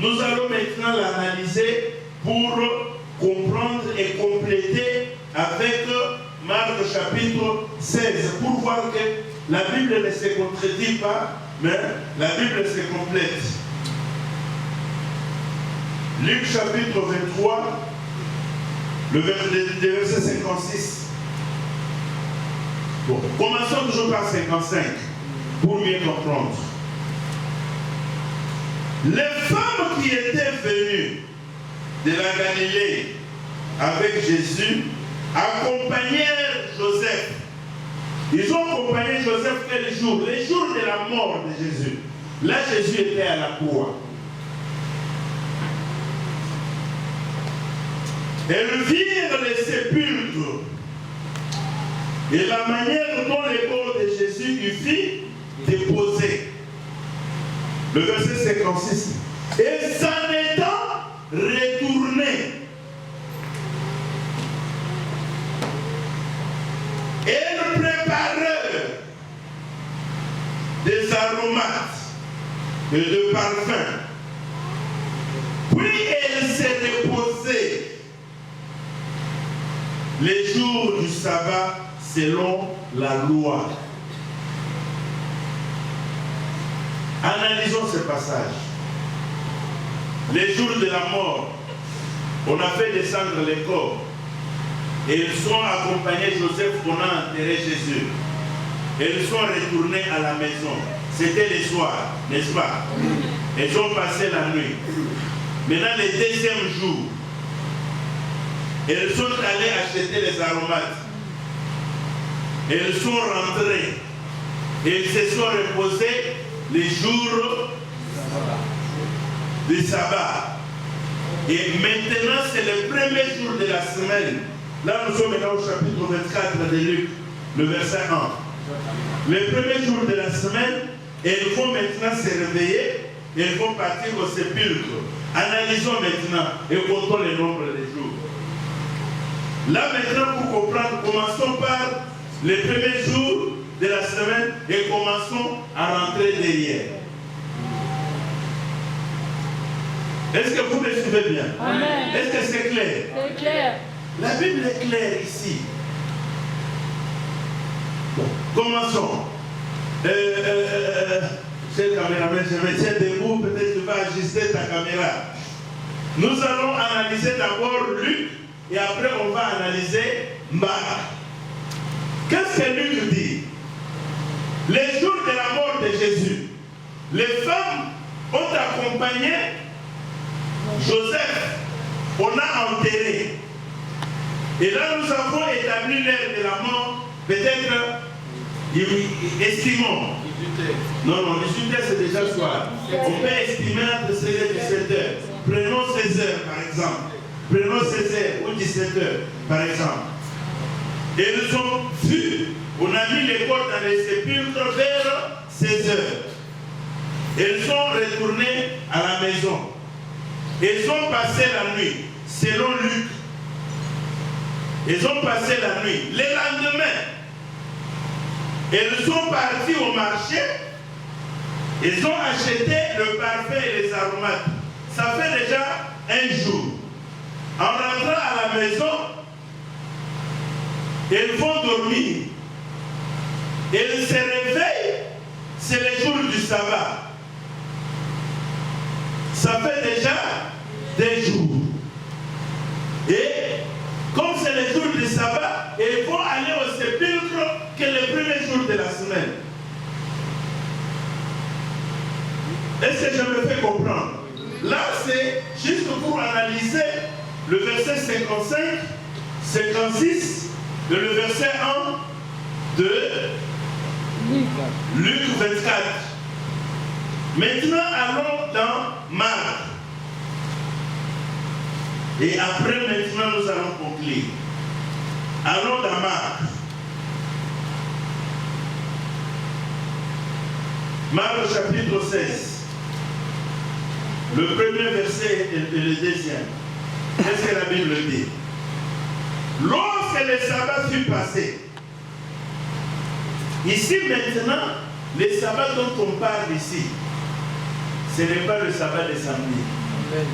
nous allons maintenant l'analyser pour comprendre et compléter avec Marc chapitre 16, pour voir que la Bible ne se contredit pas, mais la Bible se complète. Luc chapitre 23, le verset 56. Bon, commençons toujours par 55, pour mieux comprendre. Les femmes qui étaient venues de la Galilée avec Jésus accompagnèrent Joseph. Ils ont accompagné Joseph quel jour? Les jours de la mort de Jésus. Là, Jésus était à la croix. Elles virent les sépulcres et la manière dont le corps de Jésus y fut déposé. Le verset 56. Et s'en étant retourné, elles préparèrent des aromates et de parfums. Puis elles se reposaient les jours du sabbat selon la loi. Analysons ce passage. Les jours de la mort, on a fait descendre les corps. Et ils sont accompagnés, Joseph, on a enterré Jésus. Et ils sont retournés à la maison. C'était le soir, n'est-ce pas? Ils ont passé la nuit. Maintenant, le deuxième jour, ils sont allés acheter les aromates. Et ils sont rentrés. Et ils se sont reposés les jours du sabbat. Et maintenant, c'est le premier jour de la semaine. Là, nous sommes maintenant au chapitre 24 de Luc, le verset 1. Le premier jour de la semaine, et ils vont maintenant se réveiller et ils vont partir au sépulcre. Analysons maintenant et comptons le nombre de jours. Là maintenant, pour comprendre, commençons par les premiers jours de la semaine et commençons à rentrer derrière. Est-ce que vous me suivez bien? Amen. Est-ce que c'est clair? C'est clair. La Bible est claire ici. Bon, commençons. Cher caméraman, je me tiens debout, peut-être tu vas ajuster ta caméra. Nous allons analyser d'abord Luc et après on va analyser Marc. Qu'est-ce que Luc dit? Les jours de la mort de Jésus, les femmes ont accompagné Joseph, on a enterré. Et là nous avons établi l'heure de la mort, peut-être, estimons. Non, 18h c'est déjà soir. On peut estimer entre 16h et 17h. Prenons 16h par exemple. Prenons 16h ou 17h par exemple. Et nous ont vu, on a mis les corps dans les sépulcres vers 16h. Ils sont retournés à la maison. Ils ont passé la nuit, selon Luc. Ils ont passé la nuit. Le lendemain, ils sont partis au marché. Ils ont acheté le parfum et les aromates. Ça fait déjà un jour. En rentrant à la maison, ils vont dormir. Ils se réveillent, c'est le jour du sabbat. Ça fait déjà 2 jours. Et comme c'est le jour du sabbat, ils vont aller au sépulcre que le premier jour de la semaine. Est-ce que je me fais comprendre? Là, c'est juste pour analyser le verset 55, 56 et le verset 1 de Luc 24. Maintenant, allons dans Marc. Et après, maintenant, nous allons conclure. Allons dans Marc. Marc chapitre 16. Le premier verset et le deuxième. Qu'est-ce que la Bible dit? Lorsque le sabbat fut passé, ici maintenant, le sabbat dont on parle ici, ce n'est pas le sabbat de samedi. Amen.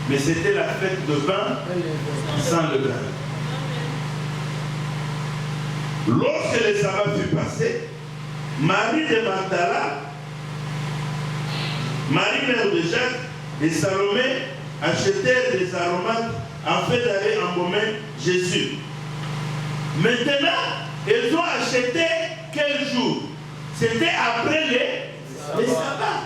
Mais c'était la fête de pain sans levain. Lorsque le sabbat fut passé, Marie de Magdala, Marie mère de Jacques et Salomé achetèrent des aromates afin d'aller embaumer Jésus. Maintenant, ils ont acheté quel jour? C'était après les sabbats.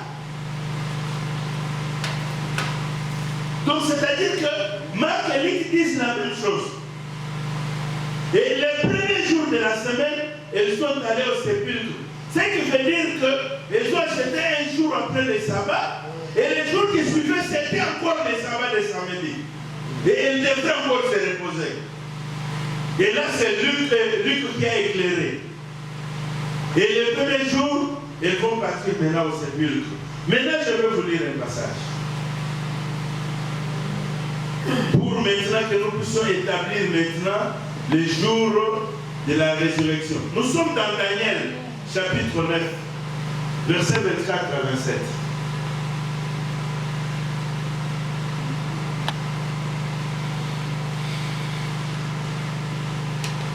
Donc c'est-à-dire que Marc et Luc disent la même chose. Et le premier jour de la semaine, ils sont allés au sépulcre. Ce qui veut dire qu'ils ont acheté un jour après le sabbat. Et le jour qui suivait, c'était encore le sabbat de samedi. Et ils devaient encore se reposer. Et là, c'est Luc qui a éclairé. Et le premier jour, Ils vont partir maintenant au sépulcre. Maintenant, je vais vous lire un passage. Pour maintenant que nous puissions établir maintenant les jours de la résurrection. Nous sommes dans Daniel, chapitre 9, versets 24 à 27.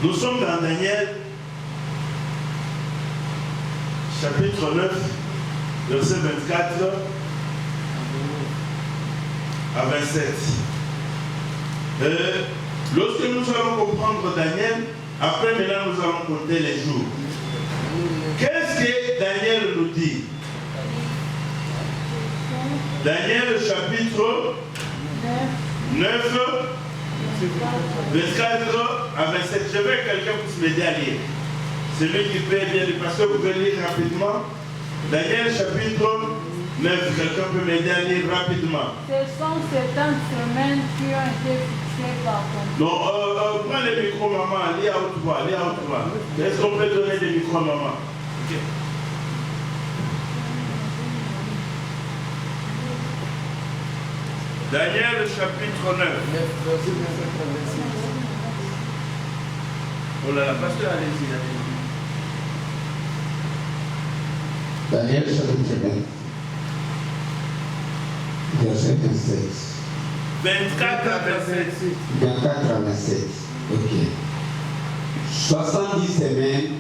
Nous sommes dans Daniel, chapitre 9, verset 24 à 27. Lorsque nous allons comprendre Daniel, après maintenant nous allons compter les jours. Qu'est-ce que Daniel nous dit? Daniel chapitre 9, 24 à 27. Je veux que quelqu'un puisse m'aider à lire. Celui qui peut bien lire, parce que vous pouvez lire rapidement. Daniel chapitre 9, quelqu'un peut m'aider à lire rapidement. Ce sont 70 semaines qui ont été fixées par ton. Non, prends les micros, maman, lis à haute voix, lis à haute voix. Est-ce qu'on peut donner des micros, maman? Okay. Daniel chapitre 9. Oh là là, pasteur, allez-y, allez-y. Daniel chapitre 9, verset 26. 24 à 27. 24 à 27. Ok. 70 semaines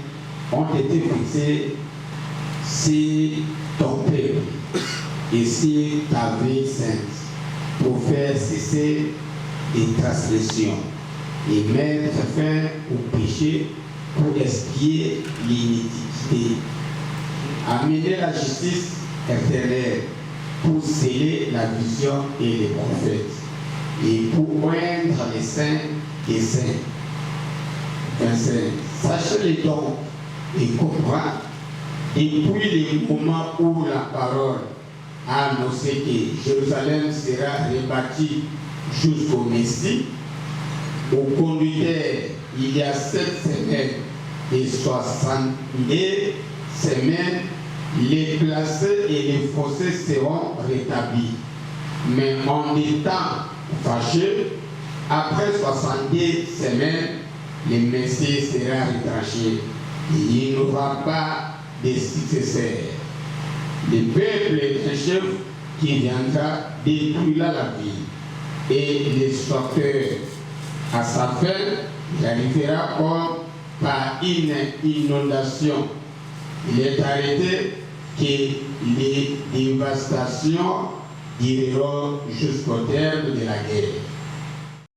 ont été fixées sur ton peuple et sur ta vie sainte pour faire cesser les transgressions et mettre fin au péché pour expier l'iniquité. Amener la justice éternelle pour sceller la vision et les prophètes et pour oindre les saints et saints. 25. Sachez-le donc et comprends depuis le moment où la parole a annoncé que Jérusalem sera rebâtie jusqu'au Messie. Au conducteur, il y a 7 semaines et 62 semaines, les placés et les fossés seront rétablis. Mais en étant fâcheux, après 62 semaines, le Messie sera retranché. Il n'y aura pas de successeur. Le peuple est un chef qui viendra détruire la vie. Et le sauteur, à sa fin, il arrivera comme par une inondation. Il est arrêté que les dévastations dureront jusqu'au terme de la guerre.